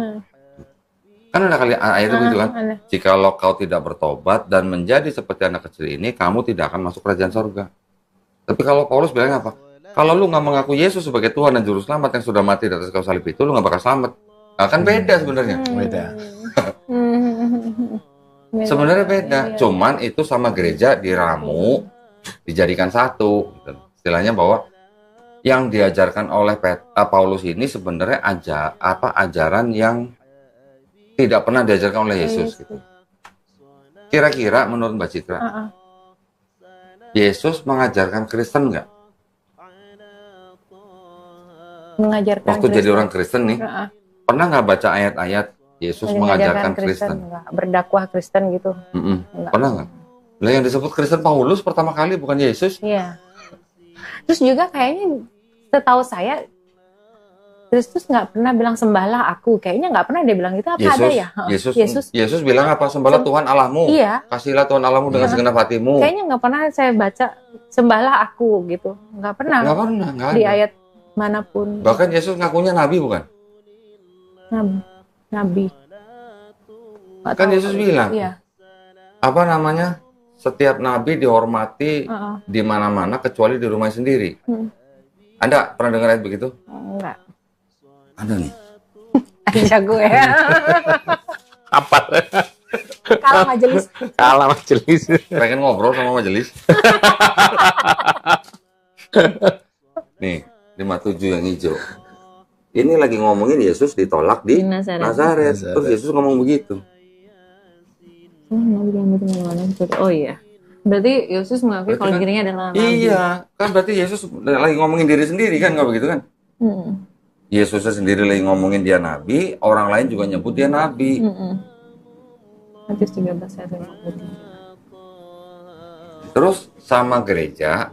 Kan ada kali ayat itu kan, jikalau kau tidak bertobat dan menjadi seperti anak kecil ini, kamu tidak akan masuk kerajaan sorga. Tapi kalau Paulus bilang apa? Kalau lu nggak mengaku Yesus sebagai Tuhan dan Juru Selamat yang sudah mati di atas kayu salib itu, lu nggak bakal selamat. Nah, kan beda sebenarnya. Beda. Sebenarnya beda. Cuman itu sama gereja diramu, dijadikan satu. Gitu. Istilahnya bahwa yang diajarkan oleh Paulus ini sebenarnya ajaran yang tidak pernah diajarkan oleh Yesus. Gitu. Kira-kira menurut Mbak Citra, Yesus mengajarkan Kristen nggak? Mengajarkan waktu Kristen. Jadi orang Kristen nih, pernah nggak baca ayat-ayat Yesus mengajarkan Kristen? Berdakwah Kristen gitu. Pernah nggak? Lah yang disebut Kristen Paulus pertama kali bukan Yesus? Iya. Terus juga kayaknya setahu saya Kristus nggak pernah bilang sembahlah aku. Kayaknya nggak pernah dia bilang itu. Apa ada ya? Yesus bilang apa? Sembahlah Tuhan Allahmu. Iya. Kasihlah Tuhan Allahmu dengan segenap hatimu. Kayaknya nggak pernah saya baca sembahlah aku gitu. Nggak pernah. Nggak pernah. Nggak ada. Di ayat manapun. Bahkan Yesus ngakunya nabi bukan? Nabi. Kan Yesus bilang. Iya. Apa namanya? Setiap nabi dihormati di mana-mana kecuali di rumah sendiri. Anda pernah dengar ayat begitu? Enggak. Ada nih. Jago ya. Apa? Kalah majelis. Kalah majelis. Pengen ngobrol sama majelis. Nih, 57 yang hijau. Ini lagi ngomongin Yesus ditolak di Nazaret. Terus Yesus ngomong begitu. Oh iya. Berarti Yesus mengakui kalau dirinya adalah nabi. Iya, kan berarti Yesus lagi ngomongin diri sendiri kan, nggak begitu kan? Yesusnya sendiri lagi ngomongin dia nabi, orang lain juga nyebut dia nabi. Matius 13 ayat 53. Terus sama gereja,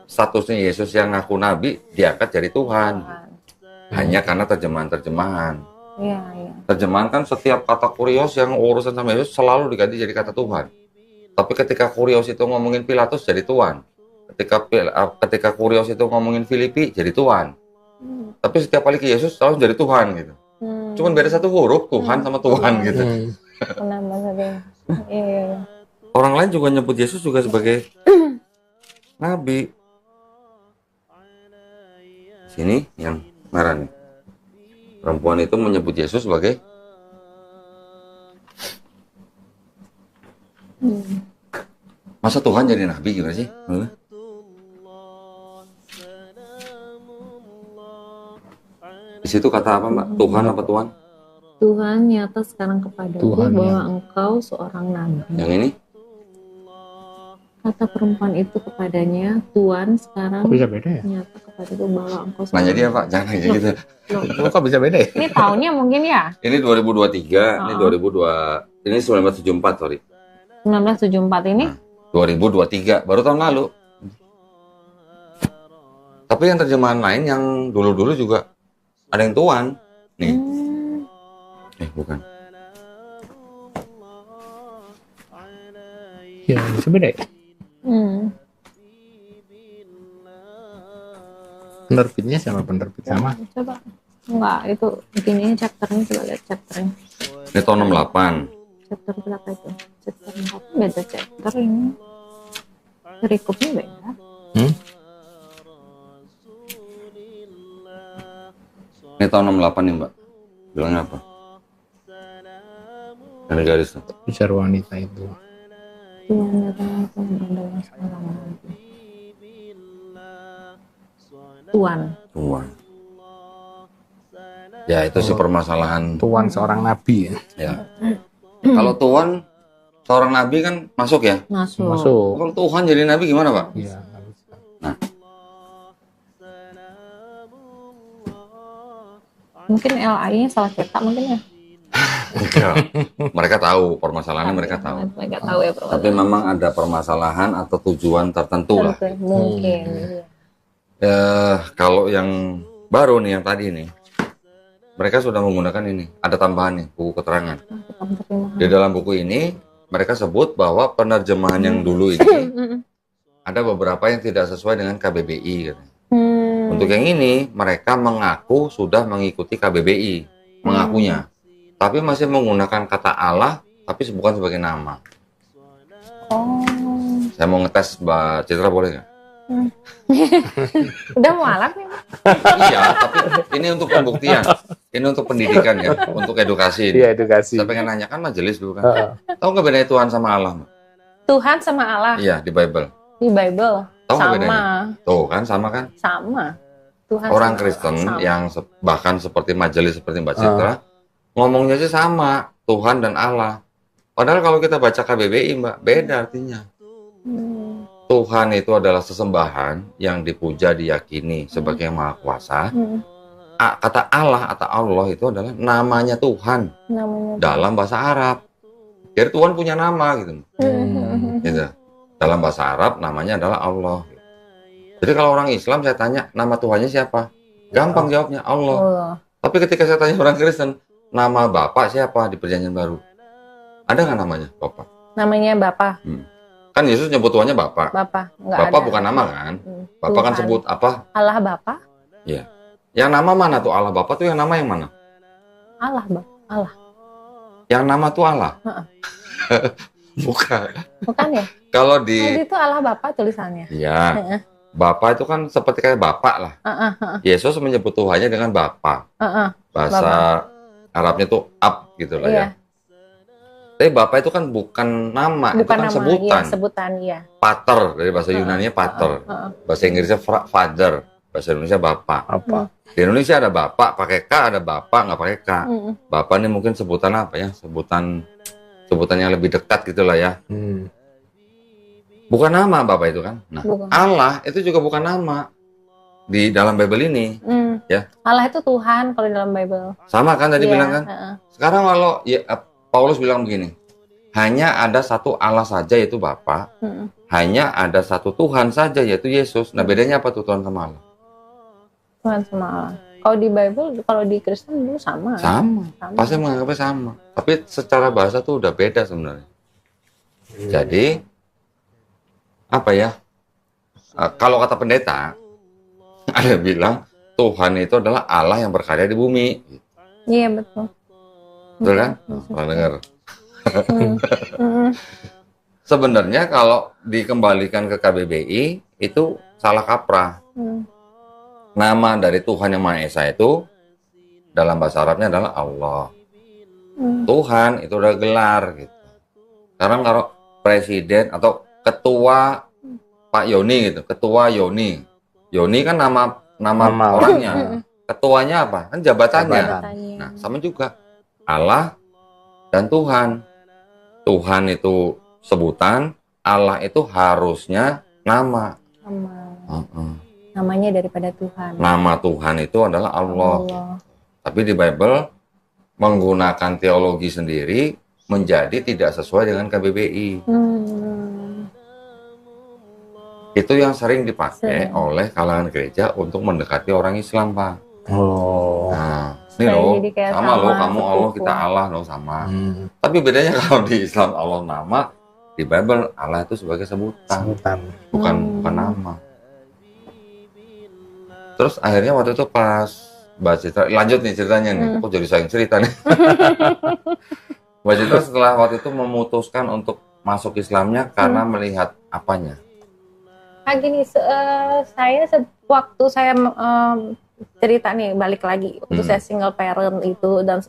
statusnya Yesus yang ngaku nabi diangkat jadi Tuhan. Hanya karena terjemahan-terjemahan. Iya. Terjemahan kan setiap kata kurios yang urusan sama Yesus selalu diganti jadi kata Tuhan. Tapi ketika kurios itu ngomongin Pilatus jadi Tuhan. Ketika kurios itu ngomongin Filipi jadi Tuhan. Tapi setiap kali ke Yesus selalu jadi Tuhan gitu. Cuman beda satu huruf, Tuhan sama Tuhan gitu. Iya. Orang lain juga nyebut Yesus juga sebagai nabi. Sini yang merah nih. Perempuan itu menyebut Yesus sebagai masa Tuhan jadi nabi gimana sih? Di situ kata apa Mbak? Tuhan apa Tuhan? Tuhan nyata sekarang kepadaku bahwa engkau seorang nabi. Yang ini? Kata perempuan itu kepadanya, Tuhan sekarang bisa beda ya? nyata kepadaku bahwa engkau seorang Nanya dia Pak, jangan kayak gitu. Kok bisa beda ya? Ini tahunnya mungkin ya? Ini 2023, ini 2002, ini 1974 sorry. 1974 ini? 2023, baru tahun lalu. Tapi yang terjemahan lain yang dulu-dulu juga ada yang Tuhan. Nih. Bukan. Ya, bisa beda ya? Penerbitnya sama penerbit sama. Coba. Enggak, itu begini chapternya, coba lihat chapternya. Ini tahun 68. Chapter berapa itu? Chapter 4 beda chapter ini. Perikopnya beda. Ini tahun 68 nih Mbak. Bilangnya apa? Ini garis tuh. Bicara wanita itu. Tuhan datang adalah seorang nabi. Tuhan. Ya itu sih permasalahan. Tuhan seorang nabi ya. Ya. Kalau Tuhan seorang nabi kan masuk ya? Masuk. Masuk. Kalau Tuhan jadi nabi gimana Pak? Iya, nggak bisa. Nah, Mungkin LAI-nya salah cetak mungkin ya. Enggak. Mereka tahu permasalahannya, mereka tahu. Mereka tahu ya permasalahan. Tapi memang ada permasalahan atau tujuan tertentu lah. Mungkin. Kalau yang baru nih, yang tadi nih, mereka sudah menggunakan ini. Ada tambahan nih, buku keterangan. Di dalam buku ini, mereka sebut bahwa penerjemahan yang dulu ini ada beberapa yang tidak sesuai dengan KBBI. Katanya. Untuk yang ini, mereka mengaku sudah mengikuti KBBI, mengakunya. Tapi masih menggunakan kata Allah, tapi bukan sebagai nama. Oh. Saya mau ngetes Mbak Citra, boleh nggak? Udah mau alat nih. Iya, tapi ini untuk pembuktian. Ini untuk pendidikan ya, untuk edukasi. Iya, edukasi. Saya pengen nanya, kan majelis dulu kan. Tahu nggak bedanya Tuhan sama Allah, Mbak? Tuhan sama Allah. Iya, di Bible. Di Bible. Tahu nggak Sama. bedanya? Tuh kan, sama kan? Sama. Tuhan Orang sama Kristen Allah, sama. yang bahkan seperti majelis seperti Mbak Citra, ngomongnya sih sama, Tuhan dan Allah. Padahal kalau kita baca KBBI, Mbak, beda artinya. Tuhan itu adalah sesembahan yang dipuja, diyakini sebagai yang Maha Kuasa. Kata Allah atau Allah itu adalah namanya Tuhan Namanya dalam bahasa Arab. Jadi Tuhan punya nama gitu. Gitu. Dalam bahasa Arab namanya adalah Allah. Jadi kalau orang Islam saya tanya nama Tuhannya siapa? Gampang jawabnya Allah. Tapi ketika saya tanya orang Kristen, nama Bapak siapa di Perjanjian Baru? Ada nggak namanya Bapak? Namanya Bapa. Kan Yesus nyebut Tuhannya Bapak. Bapak. Nggak Bapak ada. bukan nama kan? Bapak kan Tuhan. sebut apa? Allah Bapa. Iya. Yang nama mana tuh Allah Bapak tuh yang nama yang mana? Allah Bapa. Allah. Yang nama tuh Allah. Bukan. Bukan ya? Kalau Tadi itu Allah Bapa tulisannya. Iya. Bapak itu kan seperti kayak Bapak lah. Yesus menyebut Tuhannya dengan Bapak. Bahasa Arabnya tuh Ab gitu lah ya. Tapi Bapak itu kan bukan nama, itu kan nama, sebutan. Iya, sebutan, iya. Pater, dari bahasa Yunani pater. Bahasa Inggrisnya father, bahasa Indonesia Bapak. Di Indonesia ada Bapak, pakai K, ada Bapak, nggak pakai K. Bapak ini mungkin sebutan apa ya? Sebutan yang lebih dekat gitulah ya. Bukan nama Bapak itu kan. Nah, Allah itu juga bukan nama di dalam Bible ini. Ya. Allah itu Tuhan kalau di dalam Bible. Sama kan tadi bilang kan? Sekarang kalau ya, Paulus bilang begini, hanya ada satu Allah saja yaitu Bapa, hanya ada satu Tuhan saja yaitu Yesus. Nah bedanya apa tuh Tuhan sama Allah? Tuhan sama Allah. Kalau di Bible, kalau di Kristen dulu sama. Sama. Pasti menganggapnya sama. Tapi secara bahasa tuh udah beda sebenarnya. Jadi apa ya? Kalau kata pendeta, ada yang bilang Tuhan itu adalah Allah yang berkarya di bumi. Iya betul. Betul kan? Pernah dengar. Sebenarnya kalau dikembalikan ke KBBI itu salah kaprah. Nama dari Tuhan yang Maha Esa itu dalam bahasa Arabnya adalah Allah. Tuhan itu udah gelar gitu. Sekarang kalau presiden atau ketua Pak Yoni gitu, ketua Yoni. Yoni kan nama orangnya. Ketuanya apa? Kan jabatannya. Nah, sama juga. Allah dan Tuhan. Tuhan itu sebutan, Allah itu harusnya nama. Namanya daripada Tuhan. Nama Tuhan itu adalah Allah. Tapi di Bible menggunakan teologi sendiri menjadi tidak sesuai dengan KBBI. Itu yang sering dipakai oleh kalangan gereja untuk mendekati orang Islam, Pak. Nah, ini loh, sama loh, kamu Allah, kita Allah loh, sama. Tapi bedanya kalau di Islam Allah nama, di Bible Allah itu sebagai sebutan. Bukan nama. Terus akhirnya waktu itu pas Mbak Citra, lanjut nih ceritanya nih, kok jadi sayang cerita nih. Mbak Citra setelah waktu itu memutuskan untuk masuk Islamnya karena melihat apanya? Gini, saya waktu saya cerita nih balik lagi waktu saya single parent itu dan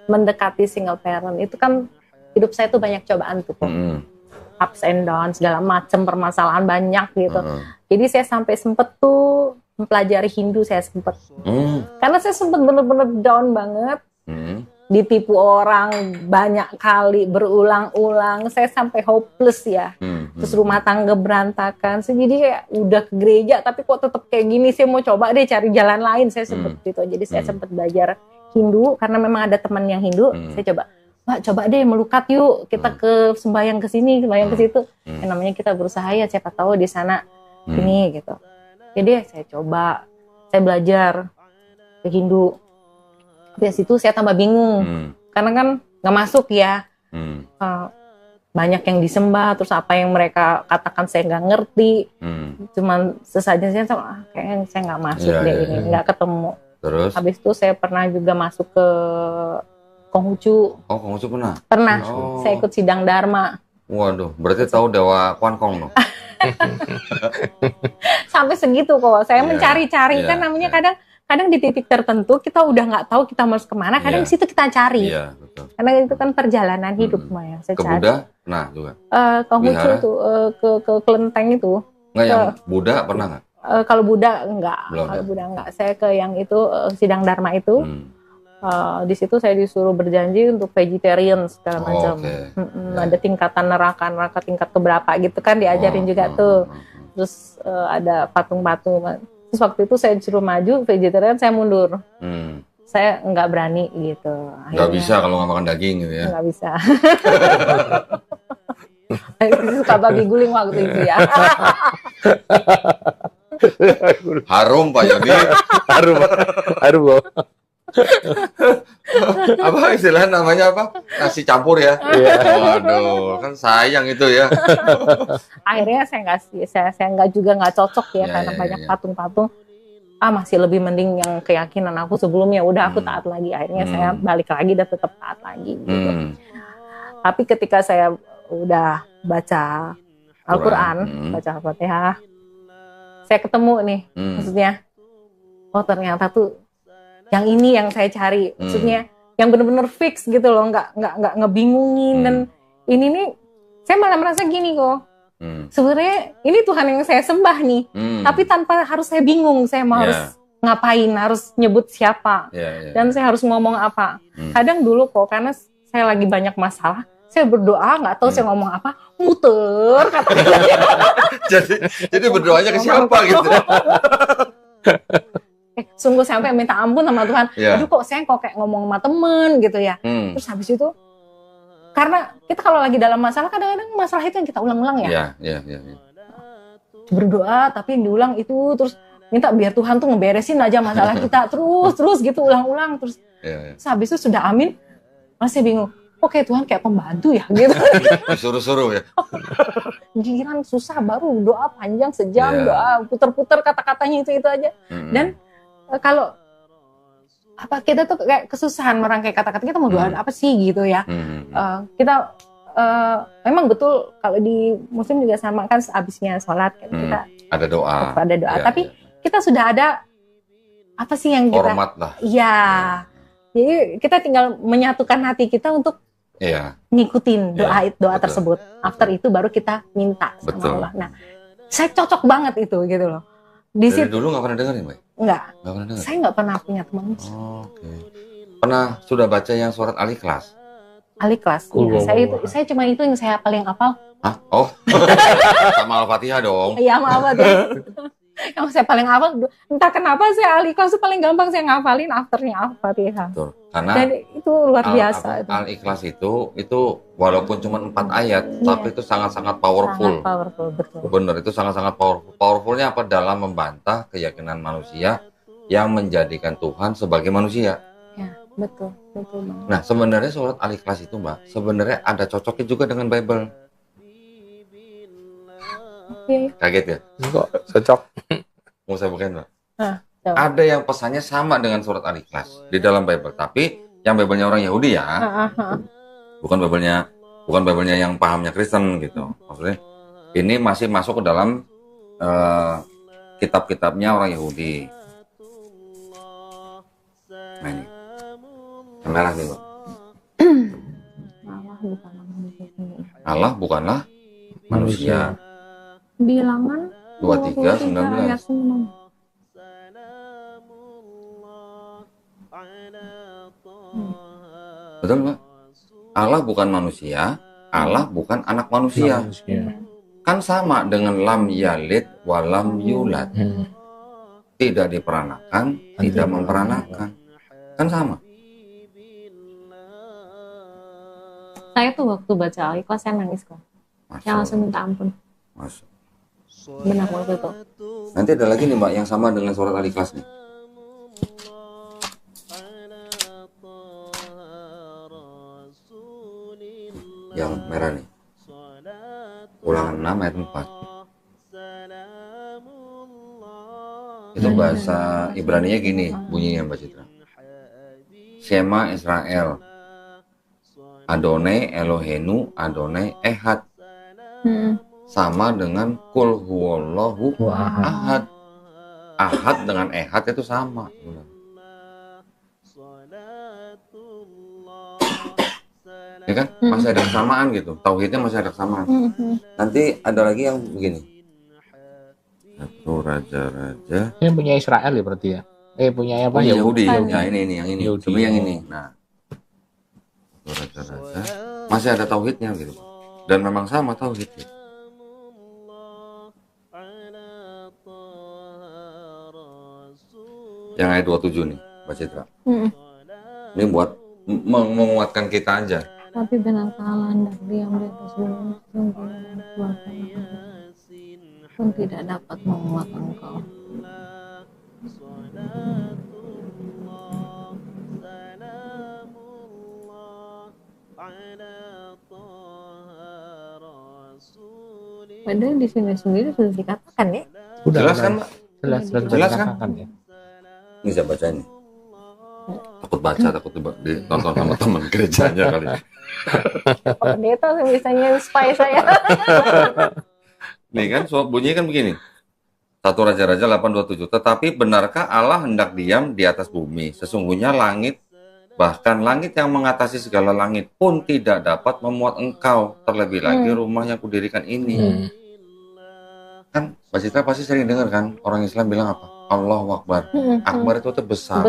mendekati single parent itu kan hidup saya tuh banyak cobaan tuh ups and downs segala macam permasalahan banyak gitu. Jadi saya sampai sempet tuh mempelajari Hindu saya sempet karena saya sempet bener-bener down banget ditipu orang banyak kali berulang-ulang, saya sampai hopeless ya. Terus rumah tangga berantakan, jadi kayak udah ke gereja tapi kok tetap kayak gini, saya mau coba deh cari jalan lain, saya sempat gitu. Jadi saya sempat belajar Hindu karena memang ada teman yang Hindu, saya coba, Mbak coba deh melukat yuk, kita ke sembahyang ke sini, sembahyang ke situ. Yang namanya kita berusaha ya, siapa tahu di sana ini gitu. Jadi saya coba, saya belajar ke Hindu. Dari situ saya tambah bingung, karena kan nggak masuk ya, banyak yang disembah, terus apa yang mereka katakan saya nggak ngerti, cuman sesajen saya kayaknya saya nggak masuk ini, nggak ketemu. Terus? Habis itu saya pernah juga masuk ke Konghucu. Oh, Konghucu pernah? Pernah, saya ikut sidang Dharma. Waduh, berarti tahu Dewa Kwan Kong dong? Sampai segitu kok, saya mencari-cari, kan namanya kadang di titik tertentu kita udah nggak tahu kita harus kemana, kadang di situ kita cari. Iya, betul. Karena itu kan perjalanan hidup yang saya ke cari. Buddha pernah juga? Konghucu itu ke Kelenteng itu. Nggak, yang Buddha pernah nggak? Kalau Buddha enggak. Belum, kalau Buddha enggak. Saya ke yang itu sidang Dharma itu. Di situ saya disuruh berjanji untuk vegetarian segala macam. Ada tingkatan neraka tingkat keberapa gitu kan diajarin juga tuh. Terus ada patung-patung. Terus waktu itu saya disuruh maju vegetarian, saya mundur. Saya nggak berani gitu. Nggak bisa kalau nggak makan daging gitu ya? Nggak bisa. Suka babi guling waktu itu ya. Harum Pak Yodi. Harum. Apa istilah namanya apa? Nasi campur ya? Waduh, kan sayang itu ya. Akhirnya saya nggak cocok ya, karena banyak patung-patung. Masih lebih mending yang keyakinan aku sebelumnya, udah aku taat lagi. Akhirnya saya balik lagi dan tetap taat lagi gitu. Tapi ketika saya udah baca Al-Quran, baca Al-Fatihah, saya ketemu nih, maksudnya, oh ternyata tuh yang ini yang saya cari, maksudnya yang benar-benar fix gitu loh, nggak ngebingungin. Dan ini nih, saya malah merasa gini kok, sebenarnya ini Tuhan yang saya sembah nih, tapi tanpa harus saya bingung, saya mau harus ngapain, harus nyebut siapa, dan saya harus ngomong apa. Kadang dulu kok, karena saya lagi banyak masalah, saya berdoa nggak tahu saya ngomong apa, muter katanya. jadi berdoanya ke siapa gitu? Sungguh sampai minta ampun sama Tuhan. Aduh kok saya kayak ngomong sama temen gitu ya. Terus habis itu, karena kita kalau lagi dalam masalah, kadang-kadang masalah itu yang kita ulang-ulang ya. Berdoa tapi diulang itu, terus minta biar Tuhan tuh ngeberesin aja masalah kita terus gitu ulang-ulang terus. Terus habis itu sudah amin, masih bingung. Oke, Tuhan kayak pembantu ya gitu. Disuruh-suruh ya. Giliran susah baru doa panjang sejam, doa puter-puter kata-katanya itu aja. Dan kalau kita tuh kayak kesusahan merangkai kata-kata, kita mau doa apa sih gitu ya. Kita memang betul kalau di Muslim juga sama kan, habisnya sholat kan kita ada doa. Tapi kita sudah ada apa sih yang kita hormat lah. Iya. Jadi kita tinggal menyatukan hati kita untuk ngikutin doa tersebut. After itu baru kita minta sama Allah. Nah, saya cocok banget itu gitu loh. Dari dulu nggak pernah dengar ya, Mbak? Nggak pernah dengar. Saya nggak pernah punya teman. Pernah sudah baca yang surat Al-Ikhlas? Al-Ikhlas. Saya cuma itu yang saya paling hafal. Hah? Oh, sama Al-Fatihah dong. Iya, maaf deh. Yang saya paling hafal, entah kenapa saya Al-Ikhlas itu paling gampang saya ngafalin afternya Al-Fatihah. Betul. Karena dan itu luar biasa. Al-Ikhlas itu walaupun cuma 4 ayat, tapi itu sangat-sangat powerful. Sangat powerful, betul. Benar, itu sangat-sangat powerful. Powerfulnya apa? Dalam membantah keyakinan manusia yang menjadikan Tuhan sebagai manusia. Ya, betul banget. Nah, sebenarnya surat Al-Ikhlas itu, Mbak, sebenarnya ada cocoknya juga dengan Bible. Kaget ya? Kok cocok? Mau saya bukain, Mbak? Ada yang pesannya sama dengan surat Al-Ikhlas di dalam Bible, tapi yang Bible-nya orang Yahudi ya. Bukan Bible-nya yang pahamnya Kristen gitu. Maksudnya ini masih masuk ke dalam kitab-kitabnya orang Yahudi. Nah ini. Yang merah nih, Mbak. Allah bukanlah manusia. Bilangan 23:19. Betul Pak? Allah bukan manusia, Allah bukan anak manusia. Kan sama dengan lam yalid walam yulad. Tidak diperanakan, tidak memperanakan. Kan sama. Saya tuh waktu baca Al-Ikhlas saya nangis kok. Saya langsung minta ampun. Masya. Benar waktu itu. Nanti ada lagi nih Mbak yang sama dengan surat Al-Ikhlas nih. Yang merah nih. Ulangan 6 ayat 4. Itu bahasa Ibraninya gini bunyinya Mbak Citra. Shema Israel. Adonai Elohenu Adonai Ehad. Sama dengan Kul huwallahu ahad. Ahad dengan Ehad itu sama. Ya kan? Masih ada kesamaan gitu. Tauhidnya masih ada kesamaan. Nanti ada lagi yang begini. Satu raja-raja. Ini punya Israel ya berarti ya? Punya apa? Punya Yahudi. Ya ini yang ini. Yahudi. Cuma yang ini. Nah. Satu raja-raja. Masih ada tauhidnya gitu. Dan memang sama tauhidnya. Yang ayat 27 nih, Mbak Citra. Ini buat menguatkan kita aja. Tapi benarkah Allah hendak diam di atas bumi pun tidak dapat menguat engkau. Padahal di sini sendiri sudah dikatakan ya. Jelas kan Mbak? Jelas kan? Ya. Ini saya baca ini. Takut baca, takut ditonton sama teman gerejanya kali. Pak Pendeta misalnya spy saya. Nih kan, bunyinya kan begini. 1 Raja-Raja 8:27. Tetapi benarkah Allah hendak diam di atas bumi? Sesungguhnya langit, bahkan langit yang mengatasi segala langit pun tidak dapat memuat engkau. Terlebih lagi rumah yang kudirikan ini. Kan, Mbak Citra pasti sering dengar kan, orang Islam bilang apa? Allahu Akbar. Akbar itu besar.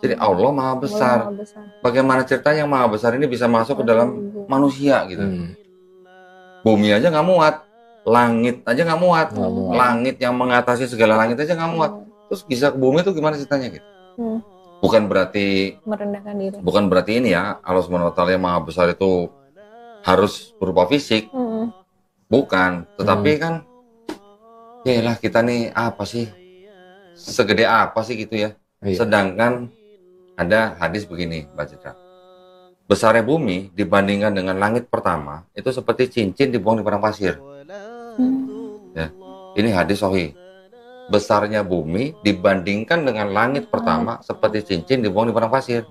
Jadi Allah Maha Besar. Bagaimana ceritanya yang Maha Besar ini bisa masuk ke dalam manusia gitu. Bumi aja nggak muat. Langit aja nggak muat. Langit yang mengatasi segala langit aja nggak muat. Terus bisa ke bumi itu gimana ceritanya gitu? Bukan berarti merendahkan diri. Bukan berarti ini ya, Allah SWT yang Maha Besar itu harus berupa fisik. Bukan. Tetapi kan yalah kita nih apa sih? Segede apa sih gitu ya? Sedangkan ada hadis begini, Mbak Citra. Besarnya bumi dibandingkan dengan langit pertama itu seperti cincin dibuang di padang pasir. Ya, ini hadis sahih. Besarnya bumi dibandingkan dengan langit pertama seperti cincin dibuang di padang pasir.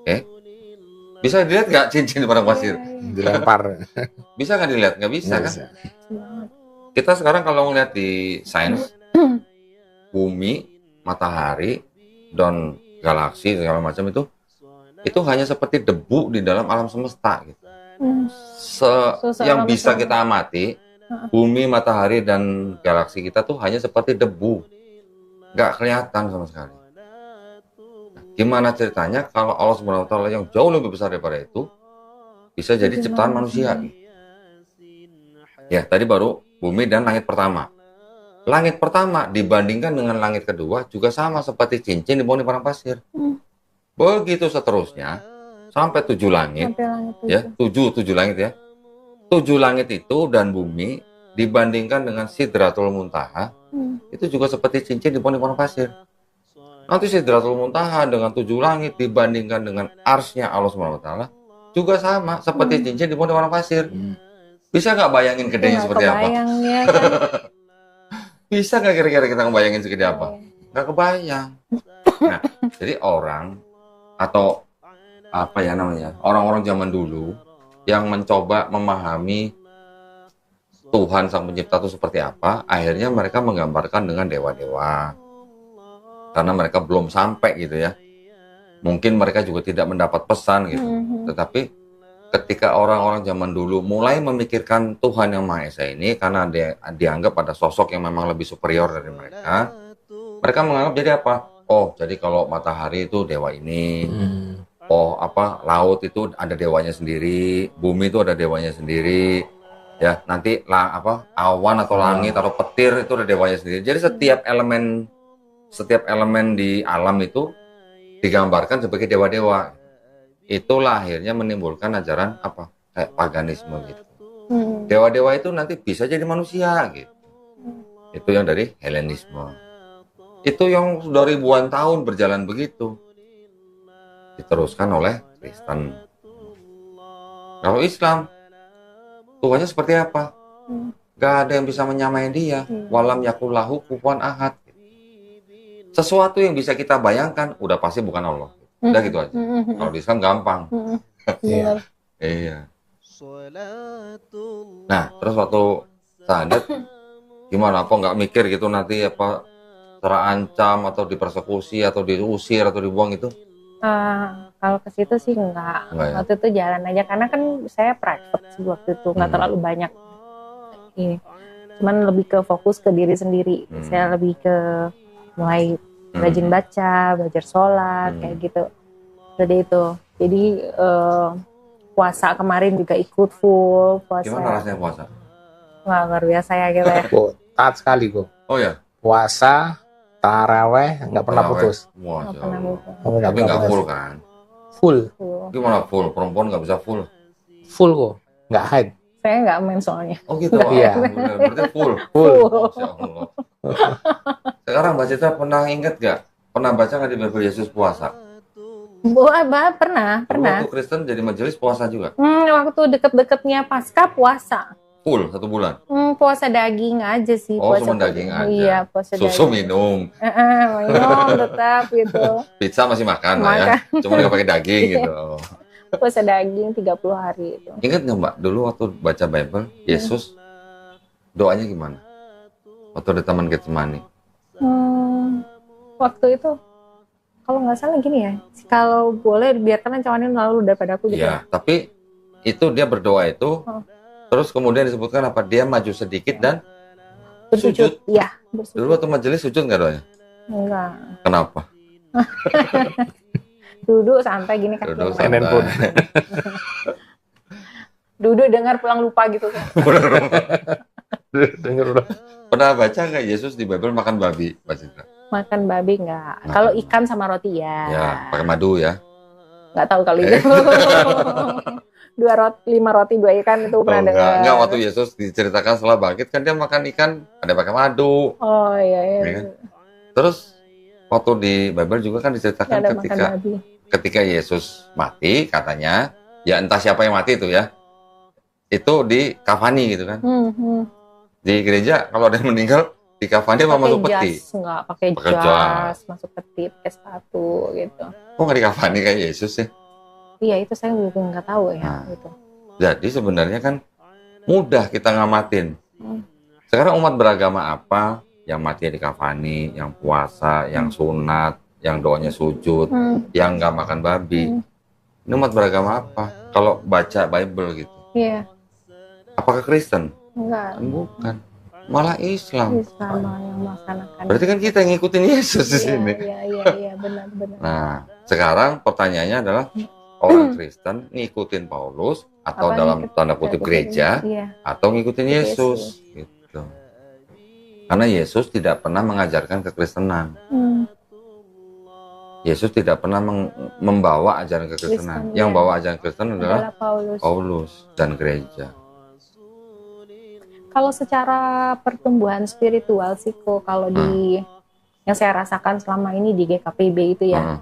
Oke? Bisa dilihat nggak cincin di padang pasir? Dilempar. Bisa nggak dilihat? Nggak bisa kan? Kita sekarang kalau ngeliat di sains, bumi, matahari, dan galaksi segala macam itu hanya seperti debu di dalam alam semesta gitu. Yang bisa kita amati, bumi, matahari, dan galaksi kita tuh hanya seperti debu, nggak kelihatan sama sekali. Nah, gimana ceritanya kalau Allah SWT yang jauh lebih besar daripada itu bisa jadi ciptaan manusia? Ya, tadi baru bumi dan langit pertama. Langit pertama dibandingkan dengan langit kedua juga sama seperti cincin dibuang di padang pasir. Begitu seterusnya sampai 7 langit, ya 7 langit ya. 7 langit itu dan bumi dibandingkan dengan Sidratul Muntaha itu juga seperti cincin dibuang di padang pasir. Nanti Sidratul Muntaha dengan 7 langit dibandingkan dengan arsy-Nya Allah SWT juga sama seperti cincin dibuang di padang pasir. Bisa nggak bayangin gedenya seperti apa? Ya, kan? Bisa nggak kira-kira kita ngebayangin segede apa? Nggak kebayang. Nah, jadi orang atau apa ya namanya, orang-orang zaman dulu yang mencoba memahami Tuhan Sang Pencipta itu seperti apa, akhirnya mereka menggambarkan dengan dewa-dewa. Karena mereka belum sampai gitu ya. Mungkin mereka juga tidak mendapat pesan gitu. Tetapi ketika orang-orang zaman dulu mulai memikirkan Tuhan yang Maha Esa ini, karena dia dianggap ada sosok yang memang lebih superior dari mereka menganggap jadi apa? Oh, jadi kalau matahari itu dewa ini, laut itu ada dewanya sendiri, bumi itu ada dewanya sendiri, ya nanti awan atau langit atau petir itu ada dewanya sendiri. Jadi setiap elemen di alam itu digambarkan sebagai dewa-dewa. Itulah akhirnya menimbulkan ajaran kayak paganisme gitu. Dewa-dewa itu nanti bisa jadi manusia gitu. Itu yang dari Helenisme. Itu yang sudah ribuan tahun berjalan begitu. Diteruskan oleh Kristen. Kalau Islam, Tuhannya seperti apa? Gak ada yang bisa menyamai dia. Walam yakullahu kufuwan ahad. Sesuatu yang bisa kita bayangkan, udah pasti bukan Allah. Udah gitu aja. Kalau di Islam gampang. Iya. Nah, terus waktu Sadat, gimana? Apa nggak mikir gitu nanti terancam atau dipersekusi atau diusir atau dibuang itu? Kalau ke situ sih enggak ya? Waktu itu jalan aja karena kan saya private sih waktu itu, nggak terlalu banyak ini, cuman lebih ke fokus ke diri sendiri. Saya lebih ke mulai rajin baca, belajar sholat kayak gitu. Jadi puasa kemarin juga ikut full puasa. Gimana rasanya puasa? Wah, luar biasa ya gitu ya. Taat sekali kok. Oh ya. Puasa, taraweh nggak pernah putus. Nggak pernah putus. Tapi nggak full kan? Full. Gimana full? Perempuan nggak bisa full? Full kok, nggak haid. Saya nggak main soalnya. Oh gitu. Iya. Berarti full. Full. Masya Allah. Sekarang Mbak Citra pernah ingat nggak? Pernah baca nggak di Bible Yesus puasa? Pernah. Waktu Kristen jadi majelis puasa juga? Waktu deket-deketnya pasca puasa. Full 1 bulan? Puasa daging aja sih. Oh, puasa cuma daging aja? Iya, puasa Susu daging. minum? Minum tetap gitu. Pizza masih makan lah ya? Cuma nggak pakai daging gitu. Puasa daging 30 hari itu. Ingat nggak Mbak, dulu waktu baca Bible, Yesus doanya gimana? Waktu di Taman Getsemani? Waktu itu, kalau nggak salah gini ya, kalau boleh biarkan cawanin lalu daripada aku gitu. Iya, tapi itu dia berdoa itu, terus kemudian disebutkan apa? Dia maju sedikit dan sujud. Iya, Dulu waktu majelis sujud nggak doanya? Enggak. Kenapa? Duduk santai gini kan. Duduk santai. Duduk dengar pulang lupa gitu kan. Dengar Pernah baca nggak Yesus di Bible makan babi, Mbak Citra? Makan babi enggak. Kalau ikan sama roti ya. Ya, pakai madu ya. Nggak tahu kali itu. 5 roti 2 ikan itu pernah dengar. Enggak, waktu Yesus diceritakan setelah bangkit kan dia makan ikan ada pakai madu. Oh iya. Ya. Terus waktu di Bible juga kan diceritakan ketika Yesus mati katanya, ya entah siapa yang mati itu ya, itu di kafani gitu kan. Di gereja kalau ada yang meninggal di kafani apa masuk peti? Enggak, pakai jas, masuk peti, pakai sepatu gitu. Kok nggak di kafani kayak Yesus ya? Iya, itu saya juga nggak tahu ya. Nah, gitu. Jadi sebenarnya kan mudah kita ngamatin. Sekarang umat beragama apa yang mati di kafani, yang puasa, yang sunat, yang doanya sujud, yang nggak makan babi? Ini umat beragama apa? Kalau baca Bible gitu. Iya. Apakah Kristen? Enggak. Bukan. Malah Islam. Islam yang melaksanakan. Berarti kan kita yang ngikutin Yesus di sini. Iya, benar. Nah, sekarang pertanyaannya adalah orang Kristen ngikutin Paulus atau dalam tanda kutip gereja atau ngikutin Yesus gitu. Karena Yesus tidak pernah mengajarkan kekristenan. Yesus tidak pernah membawa ajaran kekristenan. Yang bawa ajaran Kristen adalah Paulus dan gereja. Kalau secara pertumbuhan spiritual sih kok kalau di yang saya rasakan selama ini di GKPB itu ya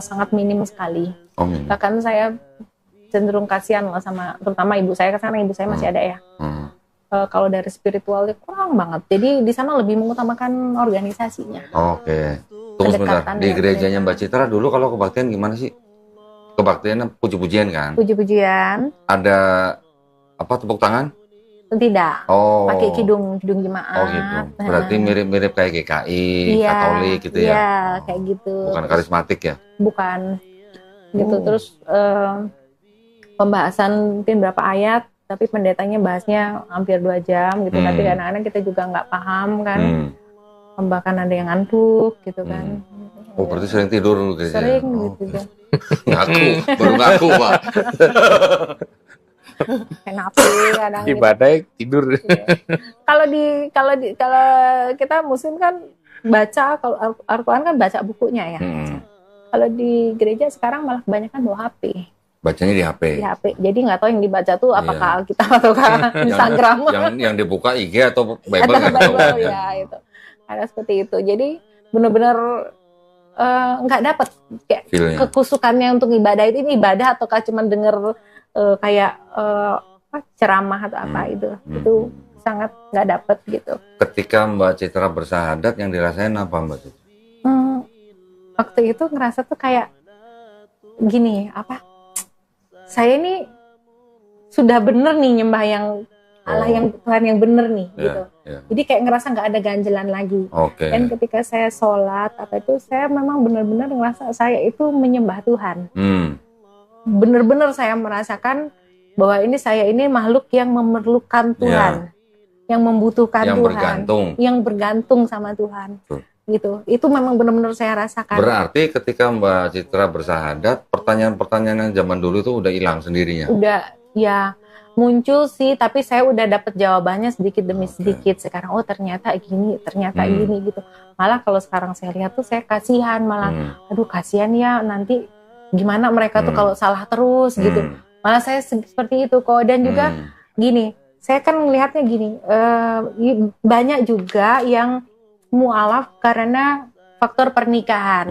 sangat minim sekali. Bahkan saya cenderung kasihan lah sama terutama ibu saya, karena ibu saya masih ada ya. Kalau dari spiritualnya kurang banget. Jadi di sana lebih mengutamakan organisasinya. Oke. Tunggu sebentar. Di gerejanya Mbak Citra dulu kalau kebaktian gimana sih? Kebaktian puji-pujian kan? Puji-pujian. Ada tepuk tangan? Tidak. Oh. Pakai kidung jemaat. Oh gitu. Berarti mirip-mirip kayak GKI, Katolik gitu ya? Iya, kayak gitu. Bukan karismatik ya? Bukan. Gitu. Terus pembahasan mungkin berapa ayat, tapi pendetanya bahasnya hampir 2 jam gitu. Tapi anak-anak kita juga nggak paham kan. bahkan ada yang ngantuk gitu kan. Oh, berarti sering tidur gitu ya? Sering Oh, gitu ya. ngaku, baru ngaku, Pak. Kenapa kadang gitu. Ibadah tidur. Kalau kita muslim kan baca, kalau Al-Quran kan baca bukunya ya. Kalau di gereja sekarang malah kebanyakan bawa HP. Bacanya di HP. Di HP. Jadi nggak tahu yang dibaca tuh apakah Alkitab atau Instagram. yang dibuka IG atau Bible Atau nggak tahu. Bible, ya itu. Ada seperti itu. Jadi benar-benar nggak dapat kayak Feel-nya. kekusukannya untuk ibadah itu, ini ibadah ataukah cuma denger kayak ceramah atau apa itu sangat nggak dapat gitu. Ketika Mbak Citra bersahadat, yang dirasain apa Mbak Citra? Waktu itu ngerasa tuh kayak gini, apa? Saya ini sudah bener nih nyembah yang Allah, yang Tuhan yang bener nih gitu. Jadi kayak ngerasa nggak ada ganjelan lagi. Dan ketika saya sholat apa itu, saya memang benar-benar ngerasa saya itu menyembah Tuhan. Bener-bener saya merasakan bahwa ini saya ini makhluk yang memerlukan Tuhan, yang membutuhkan Tuhan, yang bergantung sama Tuhan. Gitu. Itu memang benar-benar saya rasakan. Berarti ketika Mbak Citra bersahadat, pertanyaan-pertanyaan yang zaman dulu itu udah hilang sendirinya. Udah, ya muncul sih, tapi saya udah dapet jawabannya sedikit demi sedikit. Sekarang ternyata gini gitu. Malah kalau sekarang saya lihat tuh saya kasihan, malah aduh kasihan ya nanti gimana mereka tuh kalau salah terus gitu. Malah saya seperti itu kok. Dan juga gini, saya kan melihatnya gini, banyak juga yang mualaf karena faktor pernikahan.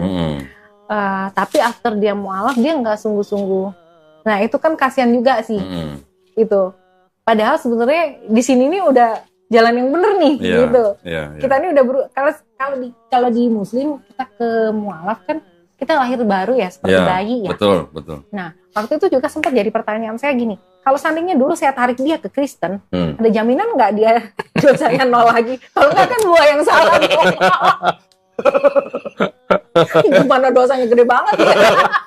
Tapi after dia mualaf dia nggak sungguh-sungguh. Nah itu kan kasihan juga sih. Itu. Padahal sebenarnya di sini nih udah jalan yang bener nih gitu. Kita ini udah kalau di Muslim kita ke mualaf kan kita lahir baru ya seperti bayi ya. Betul. Nah waktu itu juga sempat jadi pertanyaan saya gini. Kalau seandainya dulu saya tarik dia ke Kristen, ada jaminan nggak dia dosanya nol lagi? Kalau nggak kan gua yang salah. Gimana dosanya gede banget ya?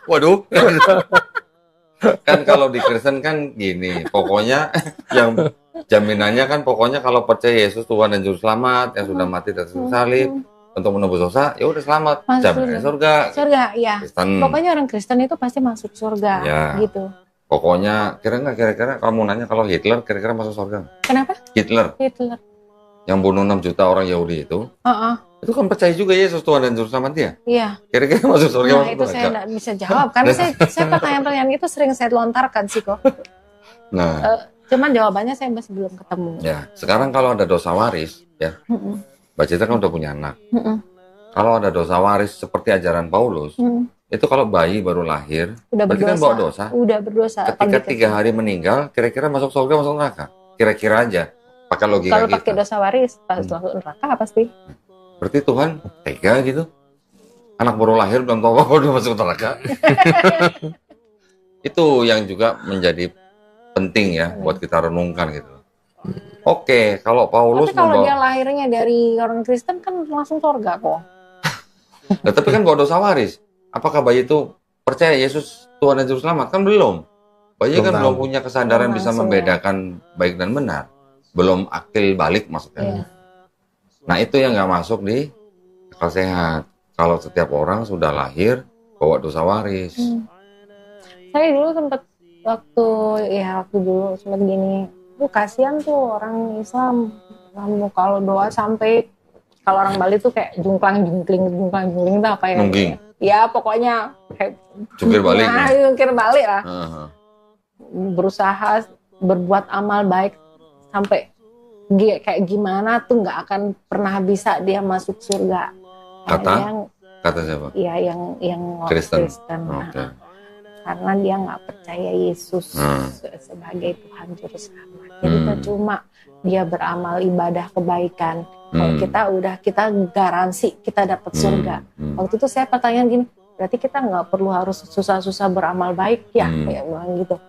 Waduh. Kan kalau di Kristen kan gini, pokoknya yang jaminannya kan pokoknya kalau percaya Yesus Tuhan dan Juru Selamat yang sudah mati di atas salib untuk menebus dosa, ya udah selamat. Jaminannya surga. Surga, ya. Kristen. Pokoknya orang Kristen itu pasti masuk surga, gitu. Pokoknya kira-kira kamu nanya kalau Hitler kira-kira masuk surga? Kenapa? Hitler. Yang bunuh 6 juta orang Yahudi itu. Itu kan percaya juga Yesus Tuhan dan Juru Selamat dia. Iya. Kira-kira masuk surga? Nah, itu saya nggak bisa jawab karena saya pertanyaan-pertanyaan itu sering saya lontarkan sih kok. Nah, cuman jawabannya saya masih belum ketemu. Ya, sekarang kalau ada dosa waris, ya, Mbak Citra kan udah punya anak. Kalau ada dosa waris seperti ajaran Paulus, itu kalau bayi baru lahir, udah berarti kan bawa dosa. Udah berdosa. Ketika 3 hari meninggal, kira-kira masuk surga, masuk neraka. Kira-kira aja, pakai logika kalau pakai dosa waris, masuk neraka pasti. Berarti Tuhan tega gitu. Anak baru lahir belum tahu apa udah masuk neraka. Itu yang juga menjadi penting ya buat kita renungkan gitu. Oke, kalau Paulus tapi kalau dia lahirnya dari orang Kristen kan langsung surga kok. Nah, tapi kan bawa dosa waris. Apakah bayi itu percaya Yesus Tuhan dan Juru Selamat? Kan belum. Bayi kan belum punya kesadaran bisa membedakan baik dan benar. Belum akil balik maksudnya. Nah itu yang nggak masuk di akal sehat. Kalau setiap orang sudah lahir bawa dosa waris. Saya dulu sempat waktu dulu sempat gini. Kasihan tuh orang Islam. Kamu kalau doa sampai kalau orang Bali tuh kayak jungkling itu apa ya? Nungging. Ya pokoknya kayak jungkir balik. Nah, jungkir balik lah. Berusaha berbuat amal baik sampai kayak gimana tuh nggak akan pernah bisa dia masuk surga. Kata siapa? Iya yang Kristen. Okay. Karena dia nggak percaya Yesus sebagai Tuhan Juru Selamat. Jadi cuma dia beramal ibadah kebaikan. Kalau kita garansi kita dapat surga. Waktu itu saya pertanyaan gini, berarti kita nggak perlu harus susah-susah beramal baik ya, kayak bilang gitu.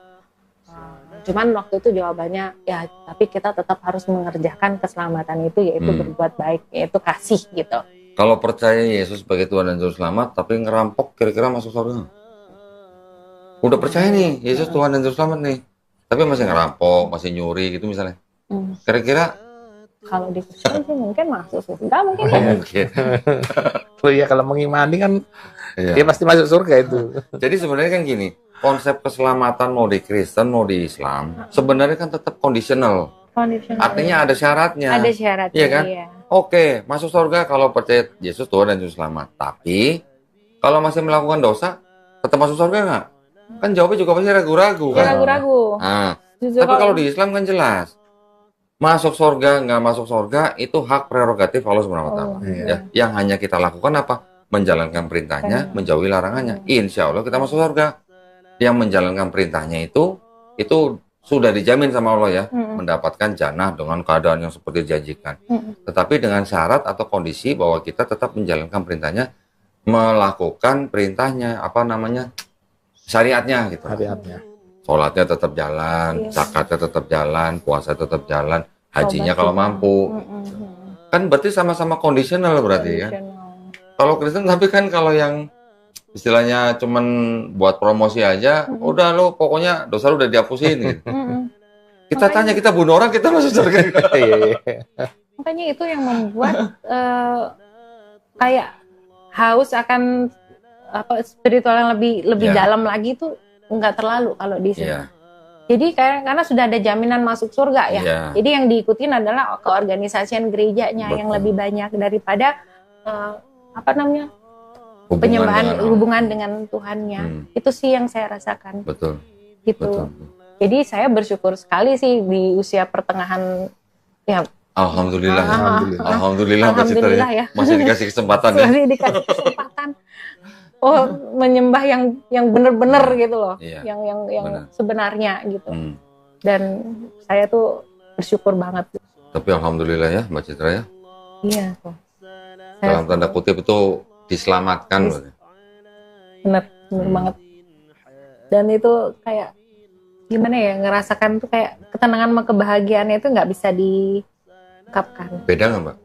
Cuman waktu itu jawabannya ya, tapi kita tetap harus mengerjakan keselamatan itu, yaitu berbuat baik, yaitu kasih gitu. Kalau percaya Yesus sebagai Tuhan dan Juru Selamat, tapi ngerampok, kira-kira masuk surga? Udah percaya nih Yesus Tuhan dan Juru Selamat nih, tapi masih ngerampok, masih nyuri gitu misalnya. Kira-kira Kalau di Kristen sih mungkin masuk surga mungkin ya. Mungkin. Oh iya, kalau mengimani kan Iya. dia pasti masuk surga itu. Jadi sebenarnya kan gini, konsep keselamatan mau di Kristen mau di Islam sebenarnya kan tetap conditional. Conditional. Artinya ada syaratnya. Ada syaratnya. Iya kan? Iya. Oke, masuk surga kalau percaya Yesus Tuhan dan Juru Selamat. Tapi kalau masih melakukan dosa, tetap masuk surga nggak? Kan jawabnya juga pasti ragu-ragu Ya, kan. ragu-ragu. Nah, Justru tapi kalau di Islam kan jelas. Masuk surga, nggak masuk surga, itu hak prerogatif Allah Subhanahu wa Ta'ala. Iya. Ya, yang hanya kita lakukan apa? Menjalankan perintahnya, menjauhi larangannya. Insya Allah kita masuk surga. Yang menjalankan perintahnya itu sudah dijamin sama Allah ya, mendapatkan jannah dengan keadaan yang seperti dijanjikan. Tetapi dengan syarat atau kondisi bahwa kita tetap menjalankan perintahnya, melakukan perintahnya, syariatnya gitu. Syariatnya. Sholatnya tetap jalan, zakatnya tetap jalan, puasa tetap jalan, hajinya kalau mampu. Kan berarti sama-sama kondisional berarti ya. Kalau Kristen tapi kan kalau yang istilahnya cuman buat promosi aja, udah lo pokoknya dosa lo udah dihapusin gitu. Kita tanya, kita bunuh orang, kita masuk surga. Iya. Makanya itu yang membuat kayak haus akan spiritual yang lebih dalam lagi itu nggak terlalu kalau di sini. Iya. Jadi karena sudah ada jaminan masuk surga ya. Iya. Jadi yang diikutin adalah keorganisasian gerejanya yang lebih banyak daripada hubungan dengan Tuhannya. Itu sih yang saya rasakan. Betul. Gitu. Betul. Jadi saya bersyukur sekali sih di usia pertengahan ya. Alhamdulillah. Alhamdulillah. Alhamdulillah, Mbak Citra, Alhamdulillah ya. masih dikasih kesempatan ya. Masih dikasih kesempatan. Menyembah yang benar-benar gitu loh. Iya, yang benar. sebenarnya gitu. Dan saya tuh bersyukur banget. Tapi alhamdulillah ya Mbak Citra ya. Iya kok. Dalam tanda kutip itu diselamatkan. Bener banget. Dan itu kayak gimana ya, ngerasakan tuh kayak ketenangan sama kebahagiaannya itu nggak bisa diungkapkan. Beda nggak Mbak?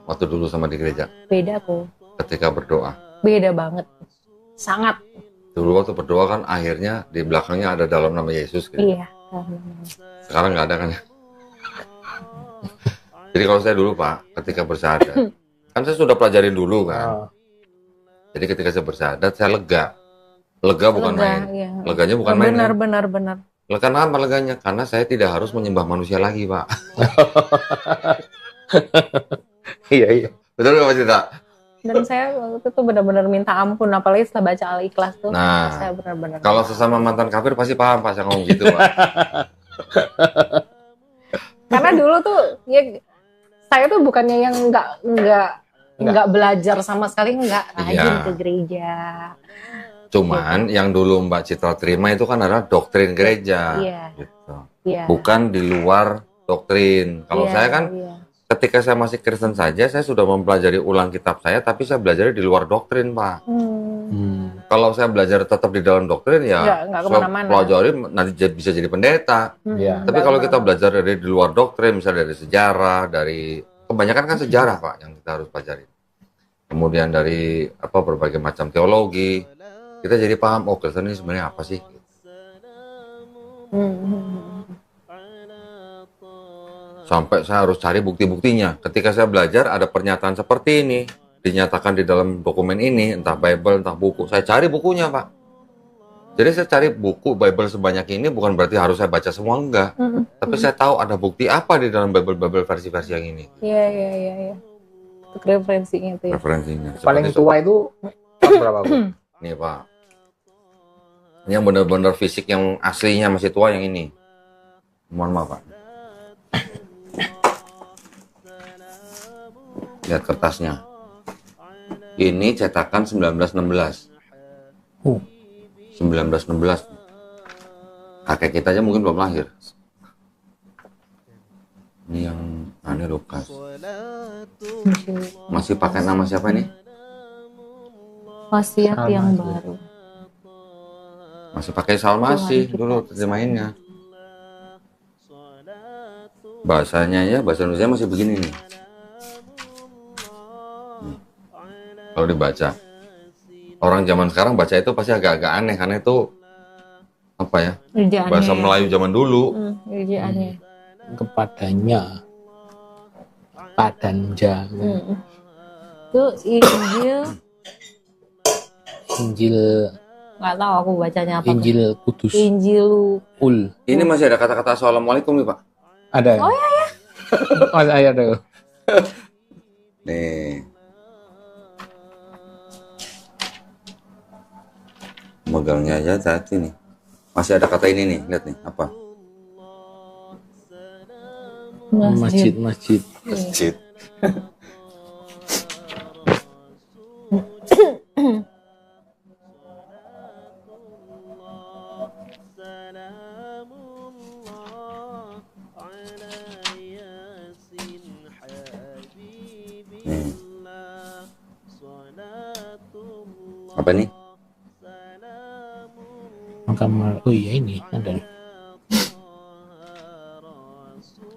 Waktu dulu sama di gereja. Beda kok. Ketika berdoa. Beda banget. Sangat. Dulu waktu berdoa kan akhirnya di belakangnya ada dalam nama Yesus. Gitu. Iya. Sekarang nggak ada kan ya? Jadi kalau saya dulu Pak, ketika bersyahadat, kan saya sudah pelajarin dulu kan. Jadi ketika saya bersyahadat, saya lega. Lega bukan main. Iya. Leganya bukan main. Benar. Kenapa leganya? Karena saya tidak harus menyembah manusia lagi Pak. Iya. Betul nggak Pak Cita? Dan saya waktu itu benar-benar minta ampun, apalagi setelah baca Al-Ikhlas tuh. Nah, saya benar-benar. kalau sesama mantan kafir pasti paham Pak saya ngomong gitu Pak. Karena dulu tuh ya saya tuh bukannya yang nggak belajar sama sekali, nggak rajin ke gereja. Cuman yang dulu Mbak Citra terima itu kan adalah doktrin gereja. Iya. Gitu. Iya. Bukan di luar doktrin. Kalau Iya, saya kan iya. ketika saya masih Kristen saja, saya sudah mempelajari ulang kitab saya, tapi saya belajar di luar doktrin, Pak. Kalau saya belajar tetap di dalam doktrin, ya nggak saya kemana-mana. pelajari nanti bisa jadi pendeta. Iya. Tapi kalau kita belajar dari di luar doktrin, misalnya dari sejarah, dari kebanyakan kan sejarah, Pak, yang kita harus pelajari. Kemudian dari berbagai macam teologi, kita jadi paham, oh Kristen ini sebenarnya apa sih? Sampai saya harus cari bukti-buktinya. Ketika saya belajar ada pernyataan seperti ini, dinyatakan di dalam dokumen ini, entah Bible, entah buku. Saya cari bukunya, Pak. Jadi saya cari buku Bible sebanyak ini bukan berarti harus saya baca semua, enggak. Tapi saya tahu ada bukti apa di dalam Bible versi-versi yang ini. Iya. Untuk referensinya itu ya. Referensinya. Paling tua itu berapa, Bu? Nih, Pak. Ini yang benar-benar fisik yang aslinya masih tua yang ini. Mohon maaf, Pak. Lihat kertasnya. Ini cetakan 1916. 1916. Kakek kita aja mungkin belum lahir. Ini yang aneh Lukas. Masih pakai nama siapa ini? Wasiat yang baru. Masih pakai Salmasi dulu terjemahinnya. Bahasanya ya, bahasa Indonesia masih begini nih. Kalau dibaca. Orang zaman sekarang baca itu pasti agak-agak aneh karena itu apa ya? Gerejaannya. Bahasa Melayu zaman dulu. Gerejaannya. Kepadanya. Pa dan Ja. Itu Injil nggak tahu aku bacanya apa. Injil Kudus. Injil. Ini masih ada kata-kata assalamualaikum nih Pak. Ada. Oh ya. Masih ada. Nih. Megangnya aja tadi nih. Masih ada kata ini nih, lihat nih, apa? Masjid. Masjid. Apa nih? Oh iya ini ada.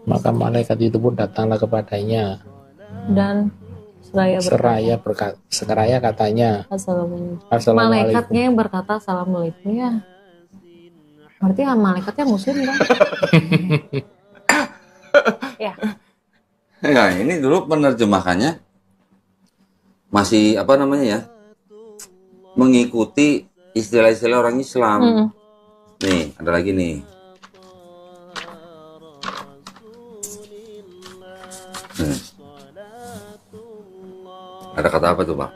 Maka malaikat itu pun datanglah kepadanya Dan seraya katanya Assalamualaikum. Malaikatnya yang berkata Assalamualaikum ya. Berarti malaikatnya muslim kan? Ya. Ya ini dulu penerjemahannya masih apa namanya ya, mengikuti istilah-istilah orang Islam. Nih ada lagi nih. Ada kata apa tuh Pak?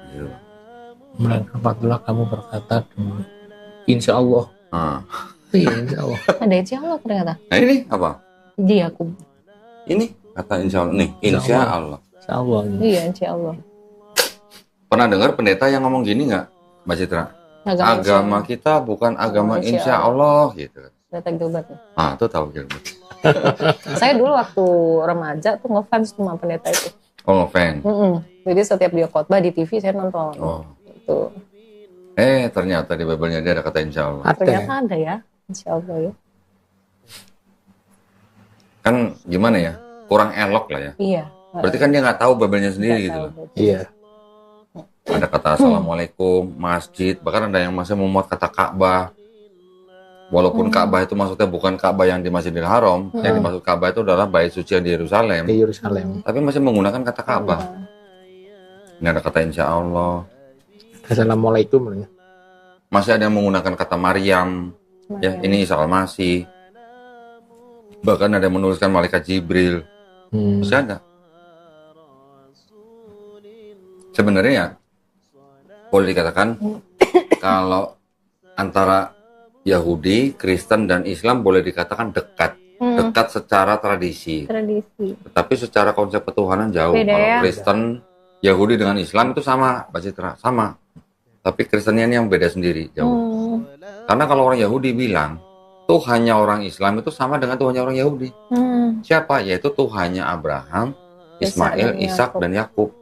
Apabila kamu berkata insya Allah. Iya insya Allah. Ada insya Allah ternyata. Nah ini apa? Dia aku. Ini kata insya Allah nih. Insya Allah. Insya Allah. Iya insya Allah. Pernah dengar pendeta yang ngomong gini nggak, Mbak Citra? Agama kita bukan agama insya Allah gitu. Pendeta Gilbert. Ah tuh tahu Gilbert. Saya dulu waktu remaja tuh ngefans sama pendeta itu. Oh ngefans. Jadi setiap dia khotbah di TV saya nonton. Oh. Itu. Ternyata di Bible-nya dia ada kata insya Allah. Ternyata ada ya, insya Allah ya. Kan gimana ya, kurang elok lah ya. Iya. Berarti kan dia nggak tahu Bible-nya sendiri gitu loh. Iya. Ada kata assalamualaikum, masjid, bahkan ada yang masih memuat kata Ka'bah. Walaupun Ka'bah itu maksudnya bukan Ka'bah yang di Masjidil Haram, yang dimaksud Ka'bah itu adalah bait suci yang di Yerusalem. Tapi masih menggunakan kata Ka'bah. Ini ada kata insya Allah. Assalamualaikum. Masih ada yang menggunakan kata Maryam. Ya, ini Isa Al-Masih. Bahkan ada yang menuliskan malaikat Jibril. Masih ada. Sebenarnya ya, boleh dikatakan kalau antara Yahudi, Kristen, dan Islam boleh dikatakan dekat. Dekat secara tradisi. Tetapi secara konsep ketuhanan jauh. Beda, kalau ya? Kristen, Yahudi dengan Islam itu sama, Mbak Citra, sama. Tapi Kristennya ini yang beda sendiri, jauh. Karena kalau orang Yahudi bilang, Tuhannya orang Islam itu sama dengan Tuhannya orang Yahudi. Siapa? Yaitu Tuhannya Abraham, Ismail, Ishak, dan Yakub.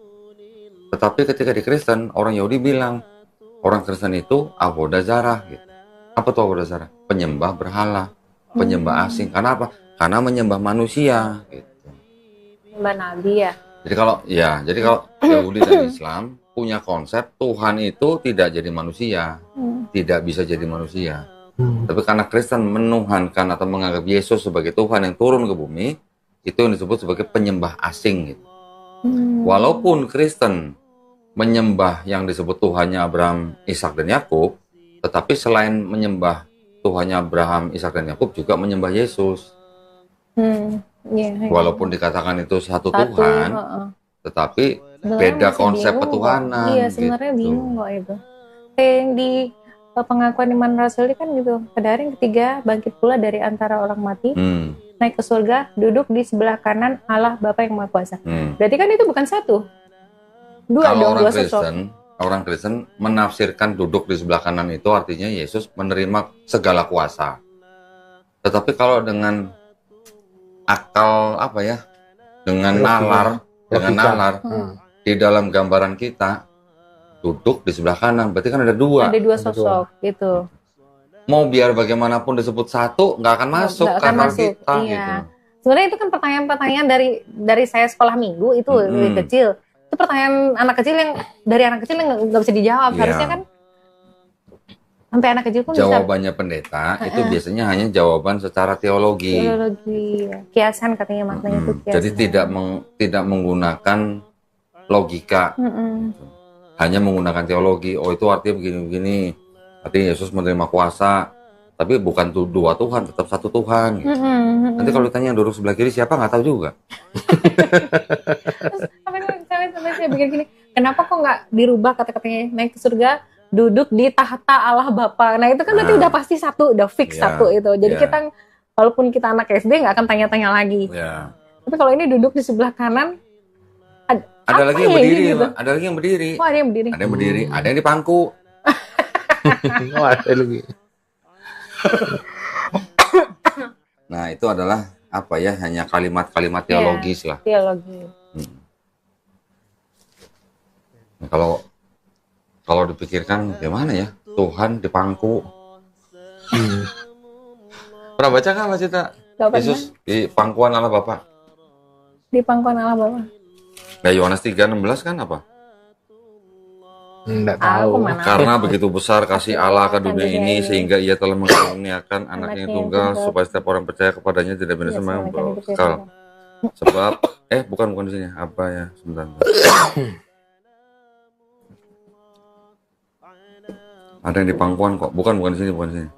Tetapi ketika di Kristen, orang Yahudi bilang, orang Kristen itu Avodah Zarah. Gitu. Apa tuh Avodah Zarah? Penyembah berhala, penyembah asing. Karena apa? Karena menyembah manusia. Gitu. Mbak Nabi ya. Jadi kalau Yahudi dan Islam punya konsep Tuhan itu tidak jadi manusia, tidak bisa jadi manusia. Tapi karena Kristen menuhankan atau menganggap Yesus sebagai Tuhan yang turun ke bumi, itu yang disebut sebagai penyembah asing. Gitu. Walaupun Kristen menyembah yang disebut Tuhannya Abraham, Ishak, dan Yakub, tetapi selain menyembah Tuhannya Abraham, Ishak, dan Yakub juga menyembah Yesus. Walaupun dikatakan itu satu Tuhan, tetapi beda konsep ketuhanan. Iya, sebenarnya gitu. bingung kok itu. Yang di pengakuan iman Rasul kan gitu. Pada hari yang ketiga bangkit pula dari antara orang mati, naik ke surga, duduk di sebelah kanan Allah Bapa yang Maha Kuasa. Berarti kan itu bukan satu. Kalau dua sosok. Orang Kristen menafsirkan duduk di sebelah kanan itu artinya Yesus menerima segala kuasa. Tetapi kalau dengan akal apa ya, dengan nalar di dalam gambaran kita duduk di sebelah kanan, berarti kan ada dua sosok gitu. Mau biar bagaimanapun disebut satu nggak akan masuk karena kita iya. gitu. Sebenarnya itu kan pertanyaan-pertanyaan dari saya sekolah minggu itu dari kecil. Itu pertanyaan anak kecil yang nggak bisa dijawab. Iya. Harusnya kan Sampai anak kecil pun bisa. Jawabannya pendeta itu biasanya hanya jawaban secara teologi. Teologi, kiasan katanya maknanya itu kiasan. Jadi tidak menggunakan logika, hanya menggunakan teologi. Oh itu artinya begini-begini. Artinya Yesus menerima kuasa, tapi bukan dua Tuhan, tetap satu Tuhan. Gitu. Nanti kalau ditanya yang duduk sebelah kiri siapa nggak tahu juga. Sampai saya pikir gini, kenapa kok nggak dirubah kata-katanya naik ke surga? Duduk di tahta Allah Bapa. Nah itu kan berarti udah pasti satu, udah fix satu itu. Jadi kita walaupun kita anak SD nggak akan tanya-tanya lagi. Tapi kalau ini duduk di sebelah kanan, ada lagi yang berdiri, gitu? Ada lagi yang berdiri. Oh ada yang berdiri. Ada yang berdiri, ada yang di pangku. Oh, ada lagi. Nah itu adalah apa ya? Hanya kalimat-kalimat teologis lah. Teologi. Nah, kalau dipikirkan gimana ya, Tuhan di pangku. Pernah baca nggak Mas Cita? Yesus di pangkuan Allah Bapa. Di pangkuan Allah Bapa. Nah Yohanes 3:16 kan apa? Enggak tahu. Karena begitu besar kasih Allah ke dunia ini sehingga ia telah mengaruniakan anaknya yang tunggal supaya setiap orang percaya kepadanya tidak binasa membawa kekal. Sebab bukan di sini. Apa ya? Sebentar. Ada yang di pangkuan kok. Bukan di sini, bukan di sini.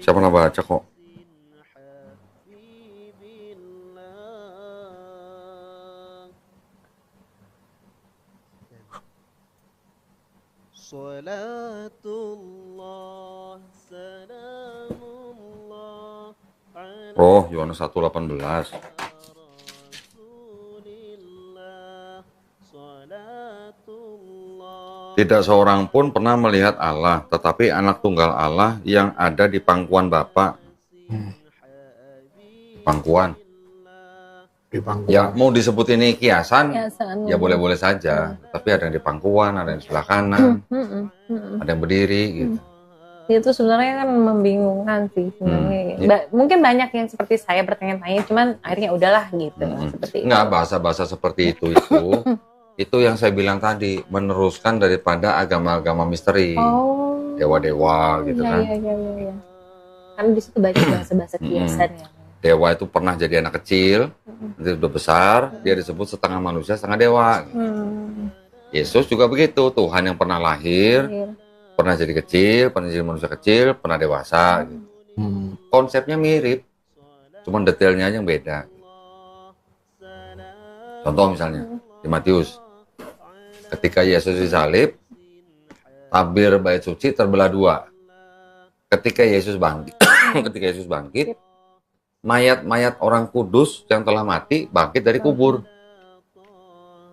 Siapa pernah baca kok? Oh, Yohanes 1:18. Tidak seorang pun pernah melihat Allah, tetapi anak tunggal Allah yang ada di pangkuan Bapa. Pangkuan. Di pangkuan. Ya, mau disebut ini kiasan, ya Hmm. boleh-boleh saja. Tapi ada yang di pangkuan, ada yang di sebelah kanan, ada yang berdiri gitu. Itu sebenarnya kan membingungkan sih sebenarnya. Mungkin banyak yang seperti saya bertanya-tanya, cuman akhirnya udahlah gitu. Seperti Enggak, bahasa-bahasa seperti itu itu yang saya bilang tadi, meneruskan daripada agama-agama misteri. Oh. Dewa-dewa gitu kan. Iya. Karena di situ banyak bahasa-bahasa kiasan ya. Dewa itu pernah jadi anak kecil, nanti udah besar, dia disebut setengah manusia, setengah dewa. Yesus juga begitu, Tuhan yang pernah lahir, pernah jadi kecil, pernah jadi manusia kecil, pernah dewasa. Gitu. Konsepnya mirip, cuman detailnya aja yang beda. Contoh misalnya, di Matius, ketika Yesus disalib, tabir bait suci terbelah dua. Ketika Yesus bangkit, mayat-mayat orang kudus yang telah mati bangkit dari kubur.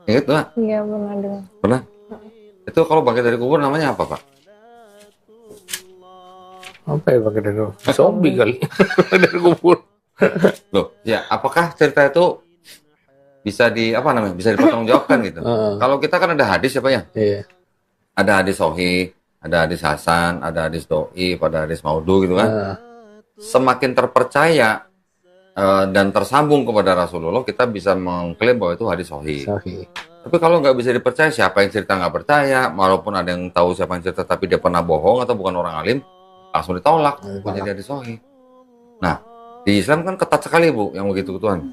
Ingat nggak? Iya, pernah dengar. Pernah? Itu kalau bangkit dari kubur namanya apa, Pak? Apa ya pakai dari zombie kali dari kubur. Loh, ya apakah cerita itu bisa bisa dipertanggungjawabkan gitu? Kalau kita kan ada hadis ya Pak ya? Iya. Ada hadis Sahih, ada hadis Hasan, ada hadis Dhaif, ada hadis Maudhu gitu kan. Semakin terpercaya dan tersambung kepada Rasulullah, kita bisa mengklaim bahwa itu hadis Sahih. Tapi kalau nggak bisa dipercaya, siapa yang cerita nggak percaya, walaupun ada yang tahu siapa yang cerita tapi dia pernah bohong atau bukan orang alim, langsung ditolak, bukan jadi hadis Sahih. Nah, di Islam kan ketat sekali Bu, yang begitu Tuhan.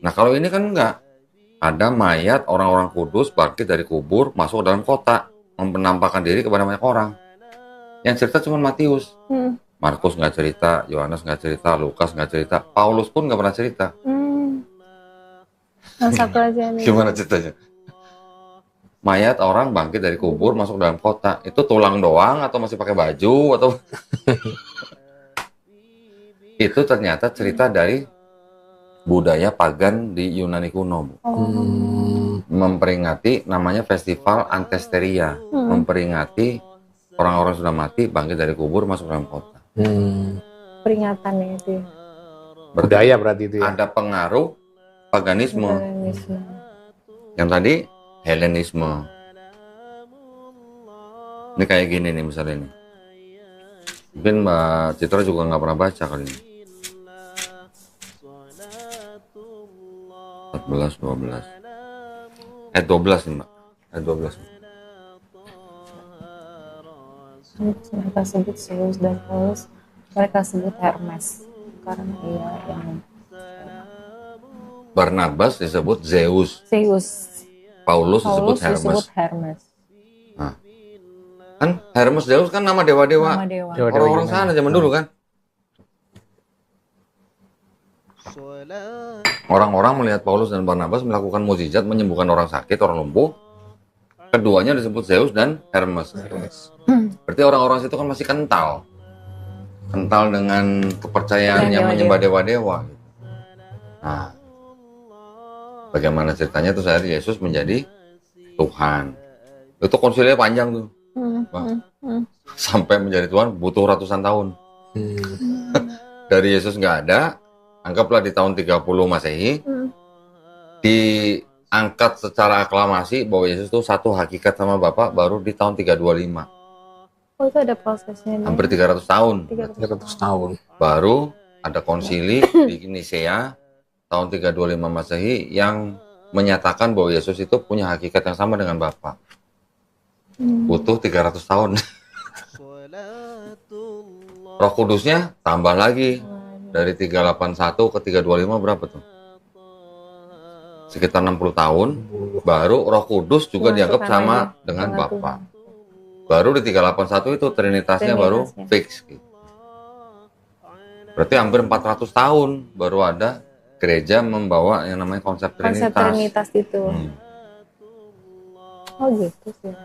Nah kalau ini kan enggak, ada mayat orang-orang kudus bangkit dari kubur, masuk ke dalam kota, menampakkan diri kepada banyak orang. Yang cerita cuma Matius. Markus nggak cerita, Yohanes nggak cerita, Lukas nggak cerita, Paulus pun nggak pernah cerita. Nah, satu aja nih. Gimana ceritanya? Mayat orang bangkit dari kubur masuk dalam kota, itu tulang doang atau masih pakai baju atau? Itu ternyata cerita dari budaya pagan di Yunani kuno, Bu. Memperingati namanya festival Antesteria, memperingati orang-orang sudah mati bangkit dari kubur masuk dalam kota. Peringatannya itu. Budaya berarti itu ya. Ada pengaruh paganisme. Yang tadi Helenisme. Ini kayak gini nih misalnya nih. Mungkin Mbak Citra juga nggak pernah baca kali ini. 14, 12. Ayat 12 nih, Mbak. Ayat 12. Mereka sebut Zeus dan Paulus, mereka sebut Hermes karena ia yang Barnabas disebut Zeus, Zeus, Paulus disebut Paulus Hermes. disebut Hermes. Nah, kan Hermes Zeus kan nama dewa-dewa. Nama dewa. Dewa-dewa Orang-orang Yunani. sana zaman dulu kan. Orang-orang melihat Paulus dan Barnabas melakukan mukjizat menyembuhkan orang sakit, orang lumpuh. Keduanya disebut Zeus dan Hermes. Berarti orang-orang situ kan masih kental. Kental dengan kepercayaan yang menyembah dewa-dewa. Nah, bagaimana ceritanya tuh saya Yesus menjadi Tuhan. Itu konsilinya panjang tuh. Sampai menjadi Tuhan butuh ratusan tahun. Dari Yesus nggak ada, anggaplah di tahun 30 Masehi, diangkat secara aklamasi bahwa Yesus itu satu hakikat sama Bapa baru di tahun 325. Oh, itu ada prosesnya. Hampir 300 tahun. 300 tahun. Baru ada konsili di Nicea tahun 325 Masehi yang menyatakan bahwa Yesus itu punya hakikat yang sama dengan Bapa. Butuh 300 tahun. Roh Kudusnya tambah lagi. Dari 381 ke 325 berapa tuh? Sekitar 60 tahun. Baru Roh Kudus juga dianggap sama dengan Bapa. Baru di 381 itu Trinitasnya baru fix. Gitu. Berarti hampir 400 tahun baru ada gereja membawa yang namanya konsep Trinitas. Konsep Trinitas itu. Oh gitu sih.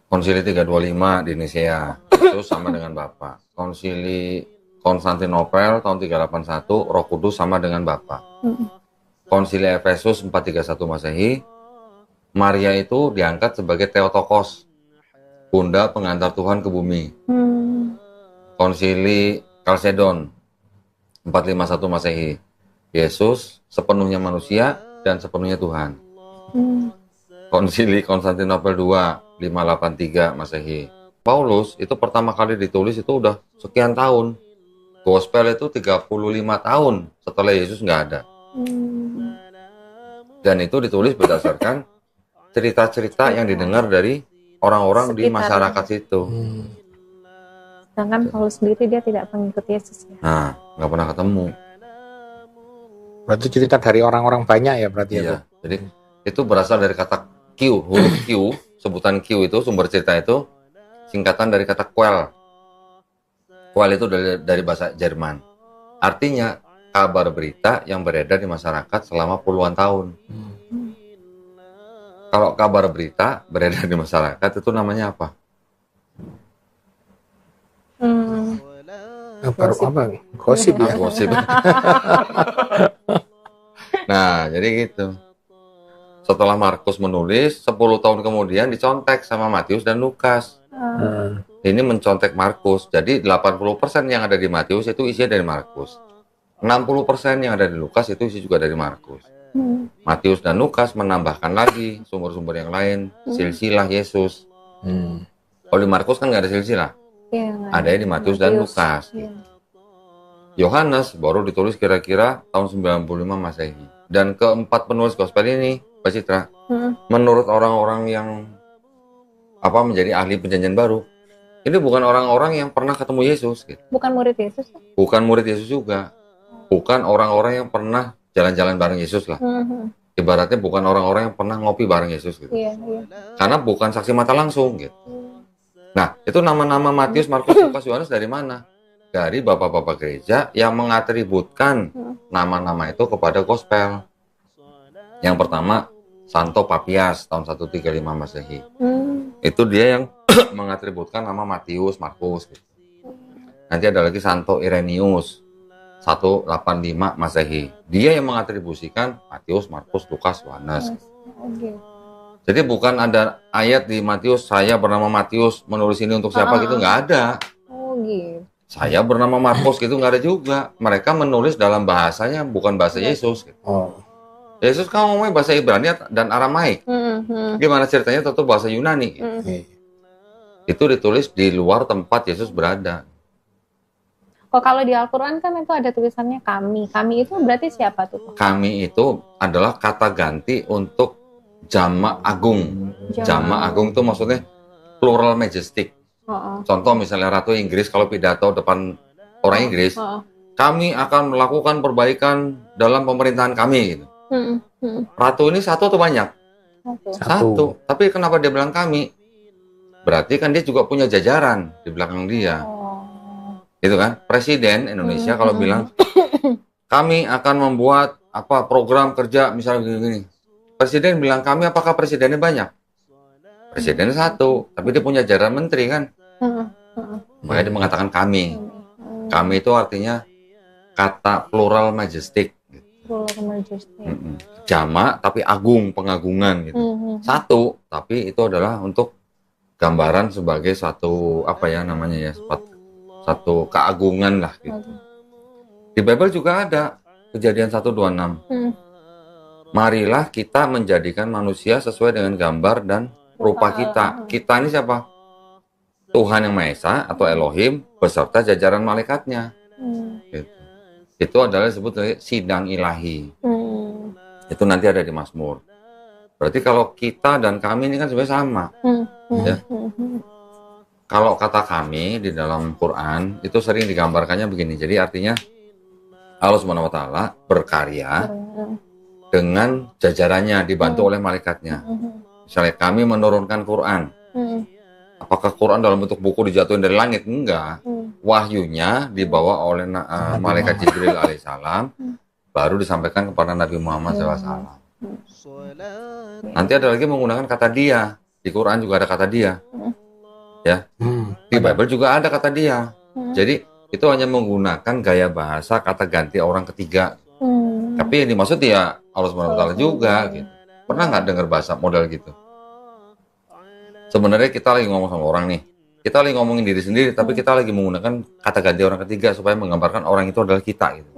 Konsili 325 di Nicea, Yesus sama dengan Bapa. Konsili Konstantinopel tahun 381, Roh Kudus sama dengan Bapa. Konsili Efesus 431 Masehi, Maria itu diangkat sebagai Theotokos, Bunda pengantar Tuhan ke bumi. Konsili Kalsedon 451 Masehi, Yesus sepenuhnya manusia dan sepenuhnya Tuhan. Konsili Konstantinopel II 583 Masehi. Paulus itu pertama kali ditulis itu udah sekian tahun. Gospel itu 35 tahun setelah Yesus nggak ada. Dan itu ditulis berdasarkan cerita-cerita yang didengar dari orang-orang di masyarakat situ. Sedangkan Paulus sendiri dia tidak pengikut Yesus ya. Nah, nggak pernah ketemu. Berarti cerita dari orang-orang banyak ya berarti ya. Iya, jadi itu berasal dari kata Q, huruf Q, sebutan Q itu, sumber cerita itu singkatan dari kata quell. Quell itu dari bahasa Jerman. Artinya kabar berita yang beredar di masyarakat selama puluhan tahun. Kalau kabar berita beredar di masyarakat itu namanya apa? Apa? Gosip ya. Gosip. Nah, jadi gitu. Setelah Markus menulis, 10 tahun kemudian dicontek sama Matius dan Lukas. Ini mencontek Markus. Jadi 80% yang ada di Matius itu isinya dari Markus. 60% yang ada di Lukas itu isi juga dari Markus. Matius dan Lukas menambahkan lagi sumber-sumber yang lain, silsilah Yesus. Kalau di Markus kan nggak ada silsilah. Ada di Matius dan Lukas. Yohanes baru ditulis kira-kira tahun 95 Masehi. Dan keempat penulis gospel ini, Pak Citra, menurut orang-orang yang menjadi ahli perjanjian baru, ini bukan orang-orang yang pernah ketemu Yesus. Gitu. Bukan murid Yesus? Bukan murid Yesus juga. Bukan orang-orang yang pernah jalan-jalan bareng Yesus lah. Ibaratnya bukan orang-orang yang pernah ngopi bareng Yesus. Gitu. Karena bukan saksi mata langsung. Gitu. Nah, itu nama-nama Matius, Markus, Lukas, Yohanes dari mana? Dari bapak-bapak gereja yang mengatributkan nama-nama itu kepada gospel. Yang pertama, Santo Papias tahun 135 Masehi. Itu dia yang mengatributkan nama Matius, Markus. Gitu. Nanti ada lagi Santo Irenaeus 185 Masehi. Dia yang mengatribusikan Matius, Markus, Lukas, Yohanes. Jadi bukan ada ayat di Matius, saya bernama Matius menulis ini untuk siapa gitu, nggak ada. Saya bernama Markus gitu nggak ada juga. Mereka menulis dalam bahasanya bukan bahasa Yesus. Gitu. Yesus kan ngomongnya bahasa Ibrani dan Aramaik. Gimana ceritanya tentu bahasa Yunani. Gitu. Itu ditulis di luar tempat Yesus berada. Kalau di Al-Quran kan itu ada tulisannya kami. Kami itu berarti siapa tuh? Kami itu adalah kata ganti untuk jamak agung. Jamak agung itu maksudnya plural majestic. Contoh misalnya Ratu Inggris kalau pidato depan orang Inggris, kami akan melakukan perbaikan dalam pemerintahan kami. Gitu. Ratu ini satu atau banyak? Satu. Tapi kenapa dia bilang kami? Berarti kan dia juga punya jajaran di belakang dia. Gitu kan? Presiden Indonesia kalau bilang kami akan membuat apa program kerja misalnya gini. Presiden bilang kami, apakah presidennya banyak? Presidennya satu, tapi dia punya jajaran menteri kan? Makanya dia mengatakan kami. Kami itu artinya kata plural majestic. Plural majestic. Jamak tapi agung, pengagungan gitu. Satu, tapi itu adalah untuk gambaran sebagai satu apa ya namanya ya, satu keagungan lah gitu. Di Bible juga ada Kejadian 1:26. Marilah kita menjadikan manusia sesuai dengan gambar dan rupa kita. Kita ini siapa? Tuhan Yang Maha Esa atau Elohim beserta jajaran malaikatnya. Gitu. Itu adalah disebut sidang ilahi. Itu nanti ada di Mazmur. Berarti kalau kita dan kami ini kan sebenarnya sama. Ya. Kalau kata kami di dalam Quran itu sering digambarkannya begini. Jadi artinya Allah Subhanahu wa taala berkarya dengan jajarannya dibantu oleh malaikatnya. Misalnya kami menurunkan Quran. Apakah Quran dalam bentuk buku dijatuhin dari langit? Enggak. Wahyunya dibawa oleh malaikat Jibril alaihissalam baru disampaikan kepada Nabi Muhammad SAW. Nanti ada lagi menggunakan kata dia. Di Quran juga ada kata dia. Ya, di Bible juga ada kata dia. Jadi itu hanya menggunakan gaya bahasa kata ganti orang ketiga. Tapi yang dimaksud ya Allah SWT juga. Gitu. Pernah nggak dengar bahasa model gitu? Sebenarnya kita lagi ngomong sama orang nih. Kita lagi ngomongin diri sendiri, tapi kita lagi menggunakan kata ganti orang ketiga supaya menggambarkan orang itu adalah kita. Gitu.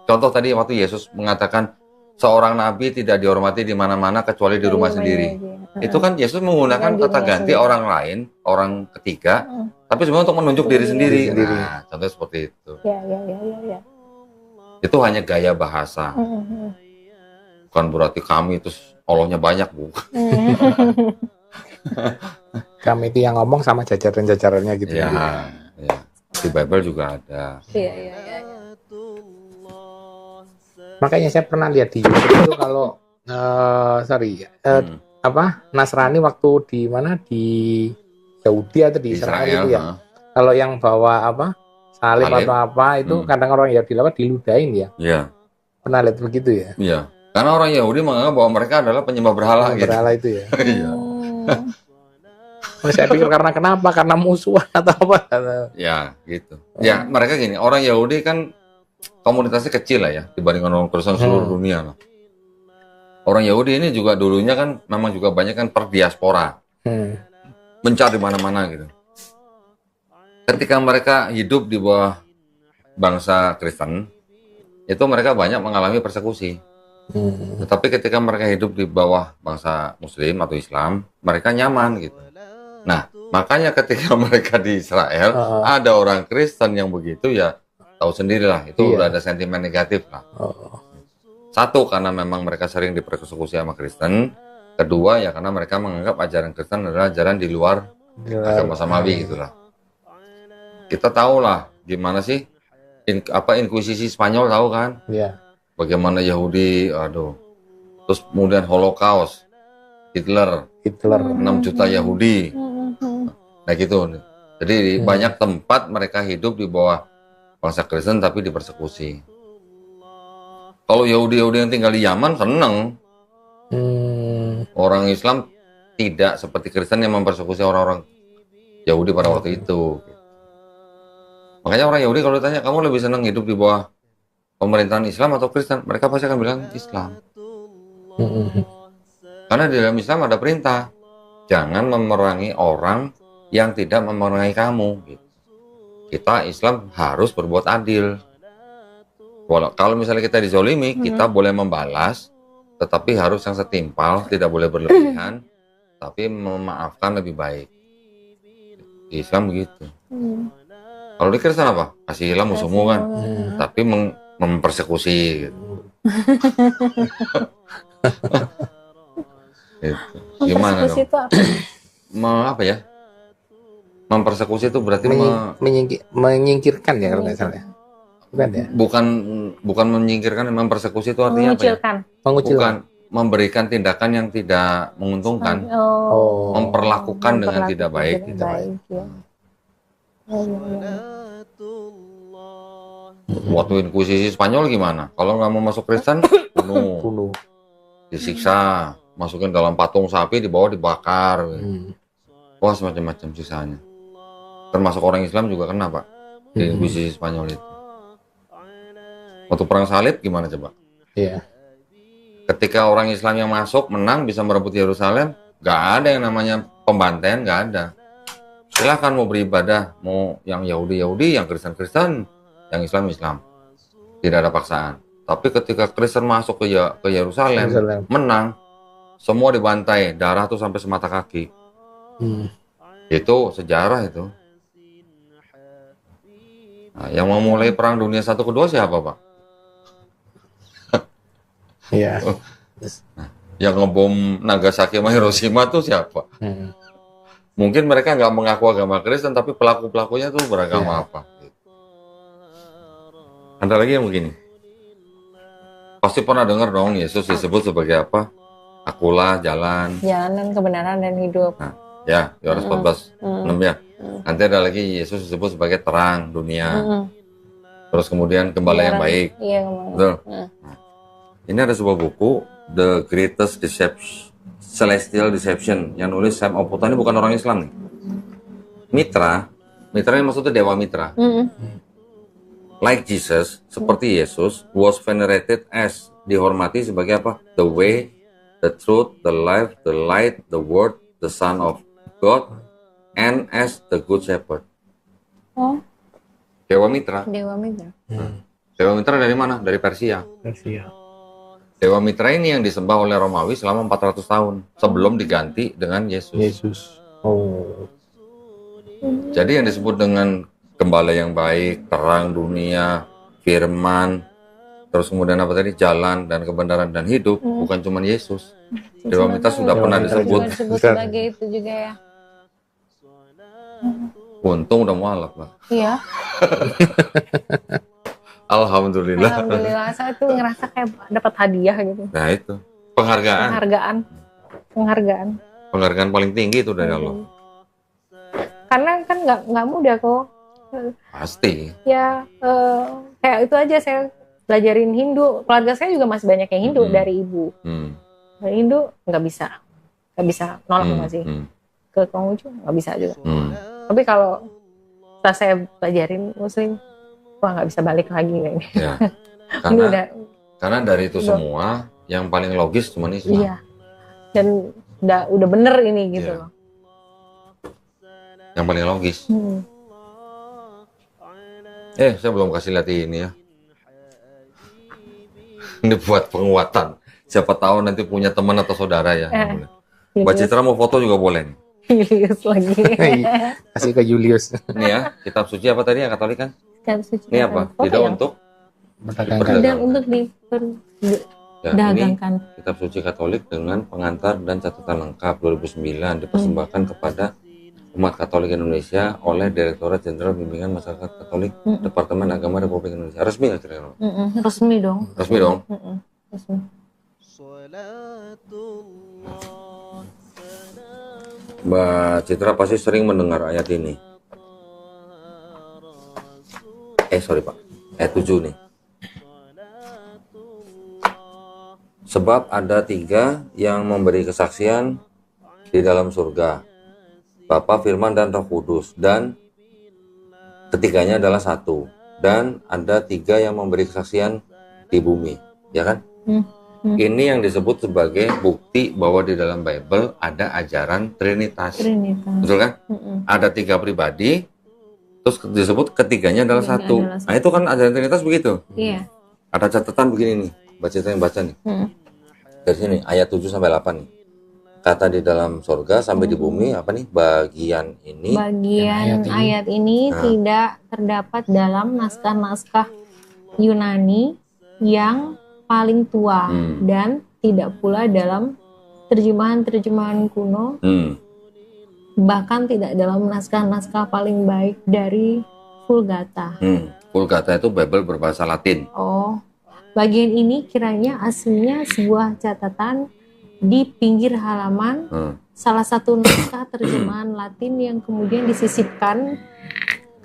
Contoh tadi waktu Yesus mengatakan seorang nabi tidak dihormati di mana-mana kecuali di rumah sendiri. Itu kan Yesus menggunakan kata ganti orang lain, orang ketiga, tapi sebenarnya untuk menunjuk diri sendiri. Nah, contoh seperti itu. Ya. Itu hanya gaya bahasa. Bukan berarti kami itu Allahnya banyak, Bu. Kami itu yang ngomong sama jajaran-jajarannya gitu. Ya. Di Bible juga ada. Iya. Makanya saya pernah lihat di YouTube itu kalau Nasrani waktu di mana di Yahudi atau di Israel itu ya. Kalau yang bawa salib atau apa itu kadang orang Yahudi diludahin ya. Iya. Pernah lihat begitu ya? Iya. Karena orang Yahudi menganggap bahwa mereka adalah penyembah berhala gitu. Berhala itu ya. Iya. Saya pikir karena kenapa? Karena musuhan atau apa? Ya, gitu. Ya, mereka gini, orang Yahudi kan komunitasnya kecil lah ya dibandingkan orang Kristen seluruh dunia lah. Orang Yahudi ini juga dulunya kan memang juga banyak kan perdiaspora. Mencari mana-mana gitu. Ketika mereka hidup di bawah bangsa Kristen, itu mereka banyak mengalami persekusi. Tetapi ketika mereka hidup di bawah bangsa Muslim atau Islam, mereka nyaman gitu. Nah, makanya ketika mereka di Israel, ada orang Kristen yang begitu ya, tahu sendirilah, itu udah ada sentimen negatif lah. Satu, karena memang mereka sering dipersekusi sama Kristen. Kedua, ya karena mereka menganggap ajaran Kristen adalah ajaran di luar agama samawi gitulah. Kita tahu lah gimana sih Inkuisisi Spanyol, tahu kan? Iya. Bagaimana Yahudi, terus kemudian Holocaust, Hitler 6 juta Yahudi. Nah gitu. Jadi banyak tempat mereka hidup di bawah bangsa Kristen tapi dipersekusi. Kalau Yahudi-Yahudi yang tinggal di Yaman seneng. Orang Islam tidak seperti Kristen yang mempersekusi orang-orang Yahudi pada waktu itu. Makanya orang Yahudi kalau ditanya, kamu lebih senang hidup di bawah pemerintahan Islam atau Kristen? Mereka pasti akan bilang Islam. Karena di dalam Islam ada perintah, jangan memerangi orang yang tidak memerangi kamu. Kita Islam harus berbuat adil. Kalau misalnya kita dizolimi, kita boleh membalas, tetapi harus yang setimpal, tidak boleh berlebihan, tapi memaafkan lebih baik. Di Islam begitu. Kalau di Kristen apa? Kasihilah musuhmu kan. Tapi mempersekusi gitu. Gitu. Gimana dong? Itu apa? Apa ya? Mempersekusi itu berarti menyingkirkan ya kalau nggak salah. Bukan ya? Bukan menyingkirkan, mempersekusi itu artinya apa ya? Bukan memberikan tindakan yang tidak menguntungkan. Memperlakukan dengan tidak baik. Gitu. Ya. Waktu Inkuisisi Spanyol gimana? Kalau nggak mau masuk Kristen, bunuh. Disiksa, masukin dalam patung sapi, dibawa dibakar. Wah, semacam-macam sisanya. Termasuk orang Islam juga kena, Pak. Di Inkuisisi Spanyol itu. Waktu perang salib gimana coba? Iya. Ketika orang Islam yang masuk menang bisa merebut Yerusalem, nggak ada yang namanya pembantaian, nggak ada. Silahkan mau beribadah, mau yang Yahudi, yang Kristen, yang Islam. Tidak ada paksaan. Tapi ketika Kristen masuk ke Yerusalem, menang, semua dibantai, darah tuh sampai semata kaki. Itu sejarah itu. Nah, yang memulai perang dunia 1 kedua siapa, Pak? Iya. Nah, yang ngebom Nagasaki sama Hiroshima tuh siapa? Mungkin mereka nggak mengaku agama Kristen, tapi pelaku-pelakunya tuh beragama apa? Ada lagi yang begini. Pasti pernah dengar dong Yesus disebut sebagai apa? Akulah jalan. Jalan dan kebenaran dan hidup. Nah, ya, Yohanes 14:6 ya. Nanti ada lagi Yesus disebut sebagai terang dunia. Terus kemudian gembala yang baik. Iya, betul. Nah, ini ada sebuah buku, The Greatest Deception, Celestial Deception, yang nulis Sam Oputa. Ini bukan orang Islam nih. Mitra ini maksudnya Dewa Mitra. Like Jesus, seperti Yesus, was venerated as, dihormati sebagai apa? The way, the truth, the life, the light, the word, the Son of God, and as the Good Shepherd. Oh. Dewa Mitra. Dewa Mitra. Dewa Mitra dari mana? Dari Persia. Dewa Mitra ini yang disembah oleh Romawi selama 400 tahun sebelum diganti dengan Yesus. Oh. Jadi yang disebut dengan gembala yang baik, terang dunia, firman, terus kemudian apa tadi? Jalan dan kebenaran dan hidup, bukan cuma Yesus. Dewa Mitra sudah pernah disebut sebagai itu juga ya. Untung udah mualaf, Pak. Iya. Alhamdulillah. Alhamdulillah, saya tuh ngerasa kayak dapat hadiah gitu. Nah itu, penghargaan. Penghargaan paling tinggi itu dari Allah. Karena kan nggak mudah kok. Pasti. Ya kayak itu aja, saya belajarin Hindu. Keluarga saya juga masih banyak yang Hindu dari ibu. Dari Hindu nggak bisa nolak masih. Ke Konghucu nggak bisa juga. Tapi kalau setelah saya pelajarin Muslim, wah nggak bisa balik lagi kayaknya. Ya. Karena dari itu semua yang paling logis cuma Islam. Iya. Dan udah bener ini gitu loh. Yang paling logis. Saya belum kasih lihat ini ya. Ini buat penguatan. Siapa tahu nanti punya teman atau saudara ya. Mbak Citra mau foto juga boleh nih. Julius lagi. Kasih ke Julius. Ini ya, kitab suci apa tadi yang Katolik kan? Kitab suci. Ini apa? Tidak untuk tidak untuk diperdagangkan. Kitab suci Katolik dengan pengantar dan catatan lengkap 2009 dipersembahkan kepada umat Katolik Indonesia oleh Direktorat Jenderal Bimbingan Masyarakat Katolik Departemen Agama Republik Indonesia. Resmi nggak kira-kira? Resmi dong. Resmi dong. Resmi. Mbak Citra pasti sering mendengar ayat ini. Pak. Ayat 7 nih. Sebab ada 3 yang memberi kesaksian di dalam surga, Bapa, Firman, dan Roh Kudus, dan ketiganya adalah satu. Dan ada 3 yang memberi kesaksian di bumi, ya kan? Ini yang disebut sebagai bukti bahwa di dalam Bible ada ajaran Trinitas. Betul kan? Ada 3 pribadi, terus disebut ketiganya adalah satu. Nah itu kan ajaran Trinitas begitu. Iya. Ada catatan begini nih, baca yang baca nih. Dari sini ayat 7-8 nih. kata di dalam surga sampai di bumi apa nih bagian ini? Bagian ayat ini tidak terdapat dalam naskah-naskah Yunani yang paling tua dan tidak pula dalam terjemahan-terjemahan kuno, bahkan tidak dalam naskah-naskah paling baik dari Vulgata. Vulgata itu Bible berbahasa Latin. Oh, bagian ini kiranya aslinya sebuah catatan di pinggir halaman salah satu naskah terjemahan Latin yang kemudian disisipkan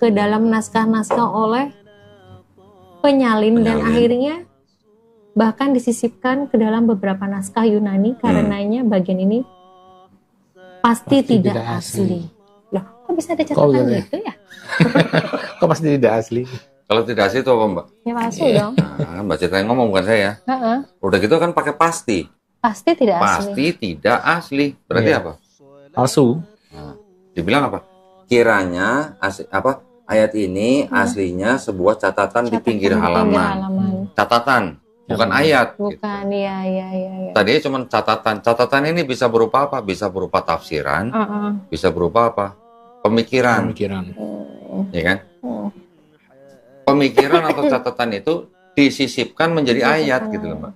ke dalam naskah-naskah oleh penyalin dan akhirnya bahkan disisipkan ke dalam beberapa naskah Yunani. Karenanya bagian ini pasti tidak asli. Loh, kok bisa ada catatan gitu ya? Kok pasti tidak asli? Kalau tidak asli itu apa, Mbak? Ya palsu dong. Nah, Mbak Citra yang ngomong bukan saya. Udah gitu kan pakai pasti. Pasti tidak asli. Pasti tidak asli. Berarti apa? Palsu. Nah, dibilang apa? Kiranya ayat ini aslinya sebuah catatan di pinggir halaman. Catatan, bukan ayat. Bukan, gitu. Iya. Tadinya cuma catatan. Catatan ini bisa berupa apa? Bisa berupa tafsiran, bisa berupa apa? Pemikiran. Ya kan? Pemikiran atau catatan itu disisipkan menjadi ayat gitu loh, Mbak.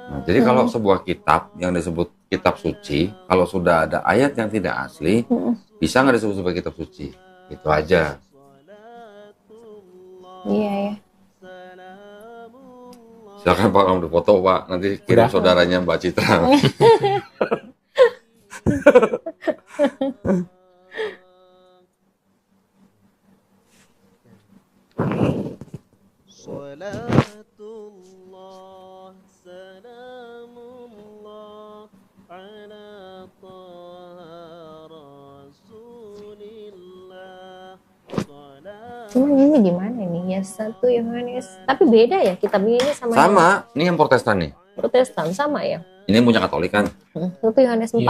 Nah, jadi kalau sebuah kitab yang disebut kitab suci, kalau sudah ada ayat yang tidak asli, bisa nggak disebut sebagai kitab suci? Itu aja. Iya ya. Silakan Pak, kamu foto Pak, nanti kirim saudaranya Mbak Citra. Cuman ini gimana nih ya 1 Yohanes? Tapi beda ya kitab ini sama. Sama, ini yang Protestan nih. Protestan sama ya? Ini punya Katolik kan? 1 Yohanes 4.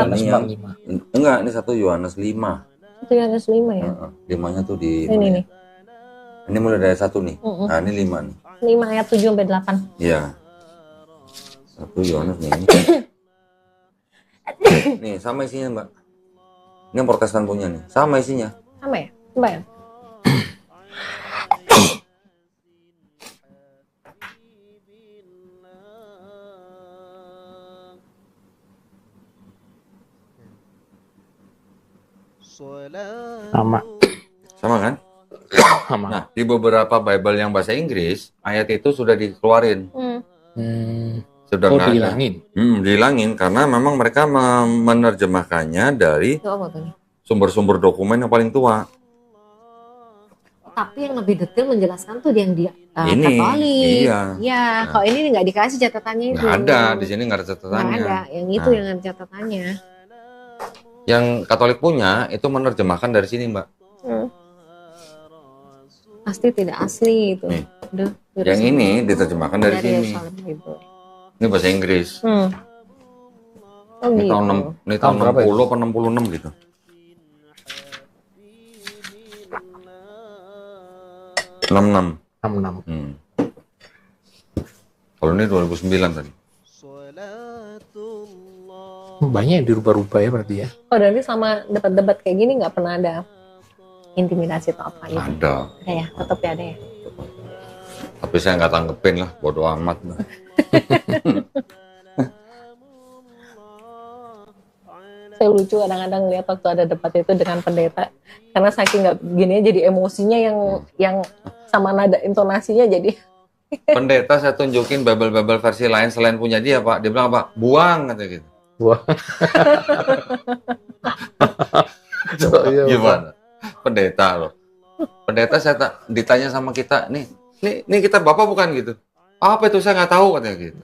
Enggak, ini 1 Yohanes 5. 1 Yohanes 5 ya? 5-nya tuh di ini nih. Ini mulai dari 1 nih. Nah, ini 5 nih. 5 ayat 7 sampai 8. Iya. 1 Yohanes nih. Nih, sama isinya, Mbak. Ini yang Protestan punya nih. Sama isinya. Sama ya? Coba ya? Sama kan? Sama. Nah, di beberapa Bible yang bahasa Inggris, ayat itu sudah dikeluarin. Sudah dihilangin. Dihilangin karena memang mereka menerjemahkannya dari sumber-sumber dokumen yang paling tua. Tapi yang lebih detail menjelaskan tuh yang dia ini, Katolik. Iya. Ya, kalau ini nggak dikasih catatannya itu. Nggak ada, di sini nggak ada catatannya. Nggak ada, yang itu yang ada catatannya. Yang Katolik punya itu menerjemahkan dari sini, Mbak. Pasti tidak asli itu. Yang ini diterjemahkan dari sini. Ini bahasa Inggris. Oh, ini gitu. Ini tahun 60 atau 66 gitu. enam. Kalau ini 2009 tadi. Banyak yang dirubah-rubah ya berarti ya. Oh, berarti sama debat-debat kayak gini nggak pernah ada intimidasi atau apa gitu? Ada. Ada ya, tetap ya ada ya. Tapi saya nggak tanggepin lah, bodo amat. Saya lucu kadang-kadang lihat waktu ada debat itu dengan pendeta, karena saking nggak gini jadi emosinya yang sama nada intonasinya jadi. Pendeta saya tunjukin Bible versi lain selain punya dia, Pak. Dia bilang apa? Buang kata gitu. Buang. Gimana? Pendeta loh. Pendeta saya ditanya sama kita, nih kita Bapak bukan gitu. Apa itu saya nggak tahu katanya gitu.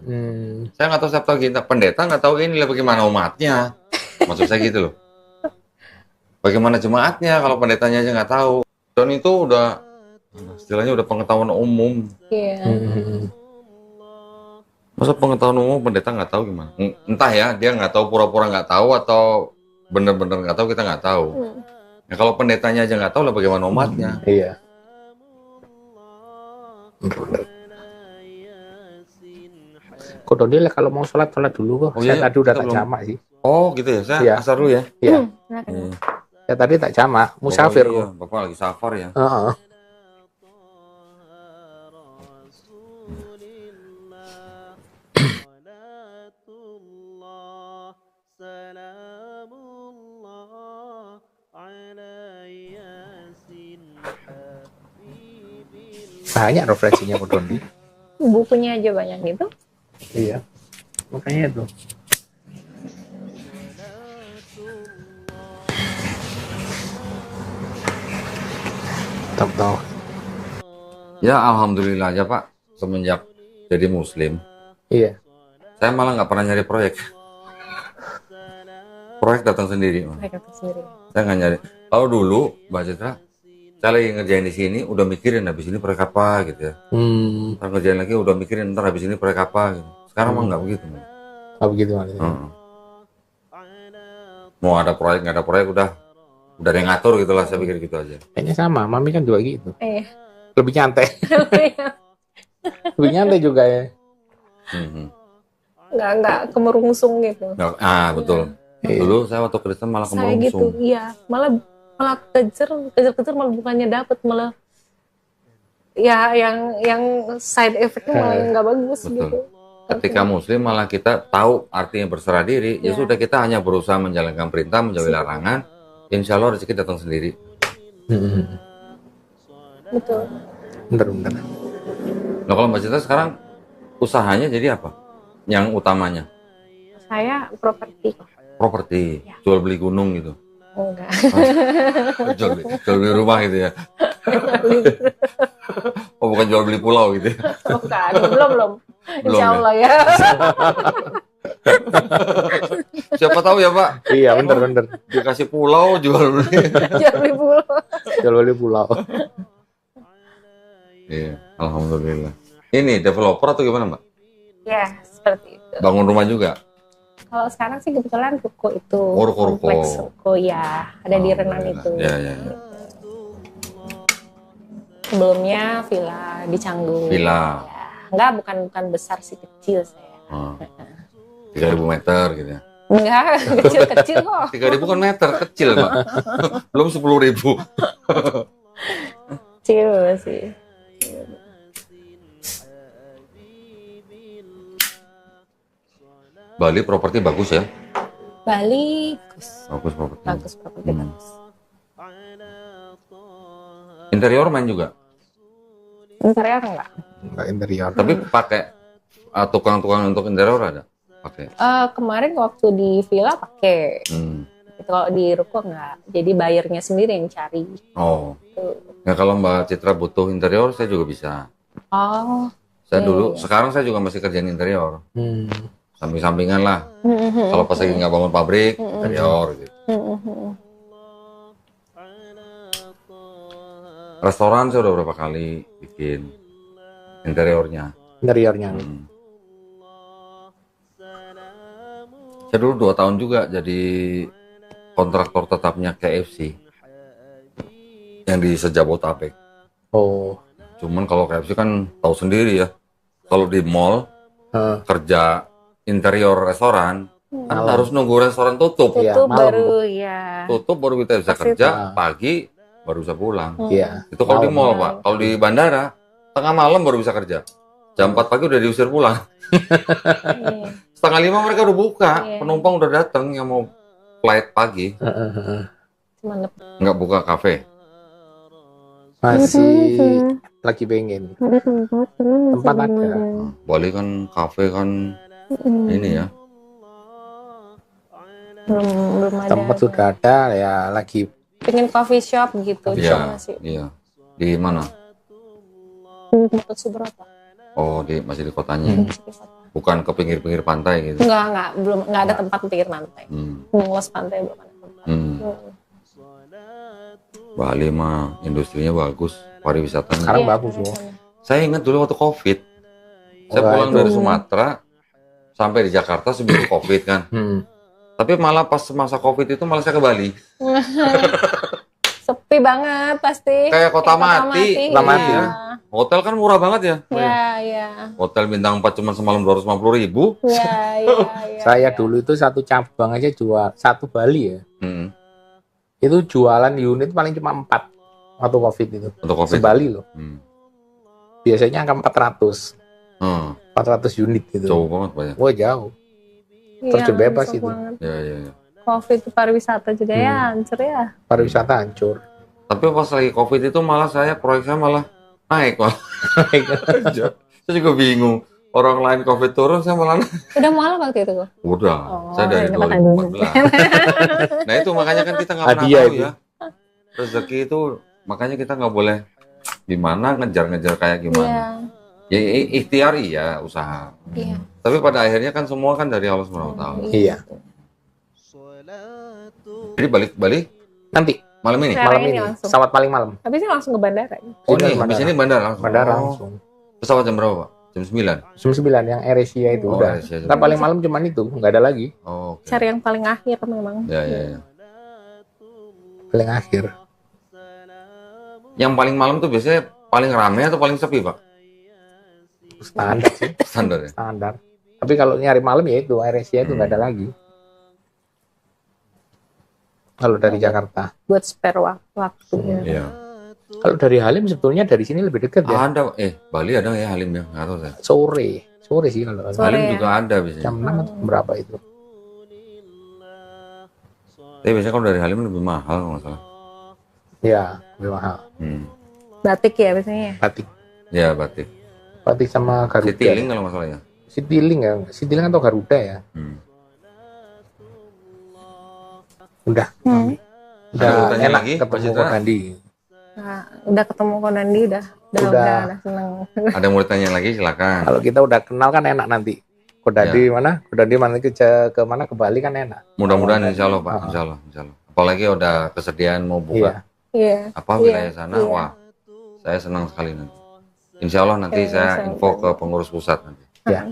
Saya nggak tahu siapa tahu kita. Pendeta nggak tahu ini lah bagaimana umatnya. Maksud saya gitu loh. Bagaimana jemaatnya kalau pendetanya aja nggak tahu. Dan itu udah istilahnya udah pengetahuan umum. Iya. Masa pengetahuan umum pendeta nggak tahu gimana? Entah ya, dia nggak tahu pura-pura nggak tahu atau bener-bener nggak tahu, kita nggak tahu. Ya, kalau pendetanya aja nggak tahu lah bagaimana umatnya. Iya. Kodondil kalau mau sholat dulu kok. Saya tadi udah tak jamak sih. Oh gitu ya, saya asar dulu ya. Iya. Ya tadi tak jamak, musafir kok. Bapak lagi safar ya. Banyak referensinya Kodondil. Bukunya aja banyak gitu. Iya, makanya itu. Tahu. Ya alhamdulillah aja Pak, semenjak jadi Muslim. Iya. Saya malah nggak pernah nyari proyek. Proyek datang sendiri. Saya nggak nyari. Kalau dulu Mbak Citra, saya lagi ngerjain di sini, udah mikirin habis ini proyek apa gitu ya. Ntar ngerjain lagi, udah mikirin ntar habis ini proyek apa gitu. Sekarang mah nggak begitu. Nggak begitu maksudnya. Mau ada proyek nggak ada proyek udah ada yang ngatur gitulah, saya pikir gitu aja. Kayaknya sama, Mami kan juga gitu. Lebih nyantai. Lebih nyantai juga ya. Nggak kemerungsung gitu. Betul. Dulu saya waktu Kristen malah kemerungsung. Saya gitu, iya. Malah kejar malah bukannya dapet, malah ya yang side effect-nya malah nggak bagus. Betul. Gitu. Ketika Muslim malah kita tahu artinya berserah diri, ya sudah kita hanya berusaha menjalankan perintah, menjauhi larangan, insya Allah rezeki datang sendiri. Betul. Bener. Nah kalau Mbak Citra sekarang usahanya jadi apa? Yang utamanya? Saya properti. Properti, jual beli gunung gitu? Enggak. Jual beli rumah gitu ya? Oh bukan jual beli pulau gitu ya? Bukan, belum. Insya Allah ya. Siapa tahu ya Pak? Iya bener. Dikasih pulau jual beli. Jual beli pulau. Iya, alhamdulillah. Ini developer atau gimana Mbak? Ya seperti itu. Bangun rumah juga? Kalau sekarang sih kebetulan ruko itu. Ruko. Kompleks ruko ya, ada di Renan itu. Ya. Sebelumnya villa di Canggu. Villa. Ya. Enggak, bukan besar sih, kecil saya. 3.000 meter gitu ya? Enggak, kecil kok. 3.000 kan meter, kecil Pak. Belum 10.000. Kecil sih. Bali properti bagus ya? Bali bagus properti. Bagus. Interior main juga? Interior enggak interior. Tapi pakai tukang-tukang untuk interior ada? Pakai. Kemarin waktu di villa pakai. Kalau di ruko enggak. Jadi buyernya sendiri yang cari. Oh. Nah kalau Mbak Citra butuh interior, saya juga bisa. Oh. Saya dulu, sekarang saya juga masih kerjain interior. Samping-sampingan lah. Kalau pas lagi nggak bangun pabrik, interior gitu. Restoran saya udah berapa kali bikin interiornya. Saya dulu 2 tahun juga jadi kontraktor tetapnya KFC yang di Sejabotabek. Oh. Cuman kalau KFC kan tahu sendiri ya, kalau di mall kerja interior restoran kan harus nunggu restoran tutup. Tutup baru kita bisa kerja, pagi baru bisa pulang. Itu kalau di mall Pak. Kalau di bandara tengah malam baru bisa kerja. Jam 4 pagi udah diusir pulang. Setengah 5 mereka udah buka, penumpang udah datang yang mau flight pagi. Nggak buka kafe. Masih lagi pengen. Tempat ada. Bali kan kafe kan ini ya. Belum ada. Tempat sudah ada ya, lagi pengen coffee shop gitu. Iya. Di mana? Tempat seberapa? Oh, masih di kotanya. Bukan ke pinggir-pinggir pantai gitu. Enggak ada tempat pinggir pantai. Luas pantai belum ada tempat. Bali mah industrinya bagus, pariwisatanya. Sekarang bagus loh. Saya ingat dulu waktu Covid. Saya pulang dari Sumatera sampai di Jakarta sebelum Covid kan. Tapi malah pas masa Covid itu malah saya ke Bali. Sepi sepi banget pasti. Kayak kota mati. Kota mati. Ya. Hotel kan murah banget ya. Iya. Hotel bintang 4 cuma semalam 250.000. Iya. Saya dulu itu satu cabang aja jual, satu Bali ya. Itu jualan unit paling cuma 4 waktu COVID itu. Untuk COVID. Sebali loh. Biasanya angka 400. 400 unit gitu. Jauh banget banyak. Wah jauh. Terjun bebas itu. Iya. COVID pariwisata juga ya hancur ya. Pariwisata hancur. Tapi pas lagi COVID itu malah proyek saya malah naik malah. Saya juga bingung. Orang lain COVID turun, saya malah Udah mualaf waktu itu kok? Udah. Saya dari 2014. Nah itu makanya kan kita nggak pernah tahu ya. Rezeki itu makanya kita nggak boleh gimana ngejar-ngejar kayak gimana. Ya ikhtiari ya usaha. Tapi pada akhirnya kan semua kan dari Allah SWT. Iya. Jadi balik Bali nanti malam ini. Malam ini. Pesawat paling malam. Habis ini langsung ke bandara. Oh ini habis ini bandara langsung. Bandara langsung. Pesawat jam berapa Pak? Jam 9? Jam 9 yang AirAsia itu udah. Ntar paling malam cuman itu, nggak ada lagi. Cari yang paling akhir memang. Ya. Paling akhir. Yang paling malam tuh biasanya paling ramai atau paling sepi Pak? Standar sih. Standar ya? Standar. Tapi kalau nyari malam ya itu AirAsia itu nggak ada lagi. Kalau dari Jakarta. Buat spare waktu. Iya. Kalau dari Halim sebetulnya dari sini lebih dekat ya. Ada, Bali ada ya Halim ya? Nggak tahu saya. Sore sih kalau Halim juga ada biasanya. Jam 6 atau berapa itu? Tapi biasanya kalau dari Halim lebih mahal kalau nggak salah. Ya, lebih mahal. Batik ya biasanya? Batik. Ya batik. Batik sama Garuda. Citylink kalau nggak salah ya. Citylink atau Garuda ya. Udah enak lagi, ketemu Ko Dandi. Nah, udah ketemu Ko Dandi udah seneng. Ada yang mau ditanya lagi silakan. Kalau kita udah kenal kan enak nanti. Ko Dandi mana? Ko Dandi mana ke mana ke Bali kan enak. Mudah-mudahan insya Allah Pak, insya Allah. Apalagi udah kesediaan mau buka wilayah sana, wah saya senang sekali nanti. Insya Allah nanti saya info ke pengurus pusat nanti. Ya.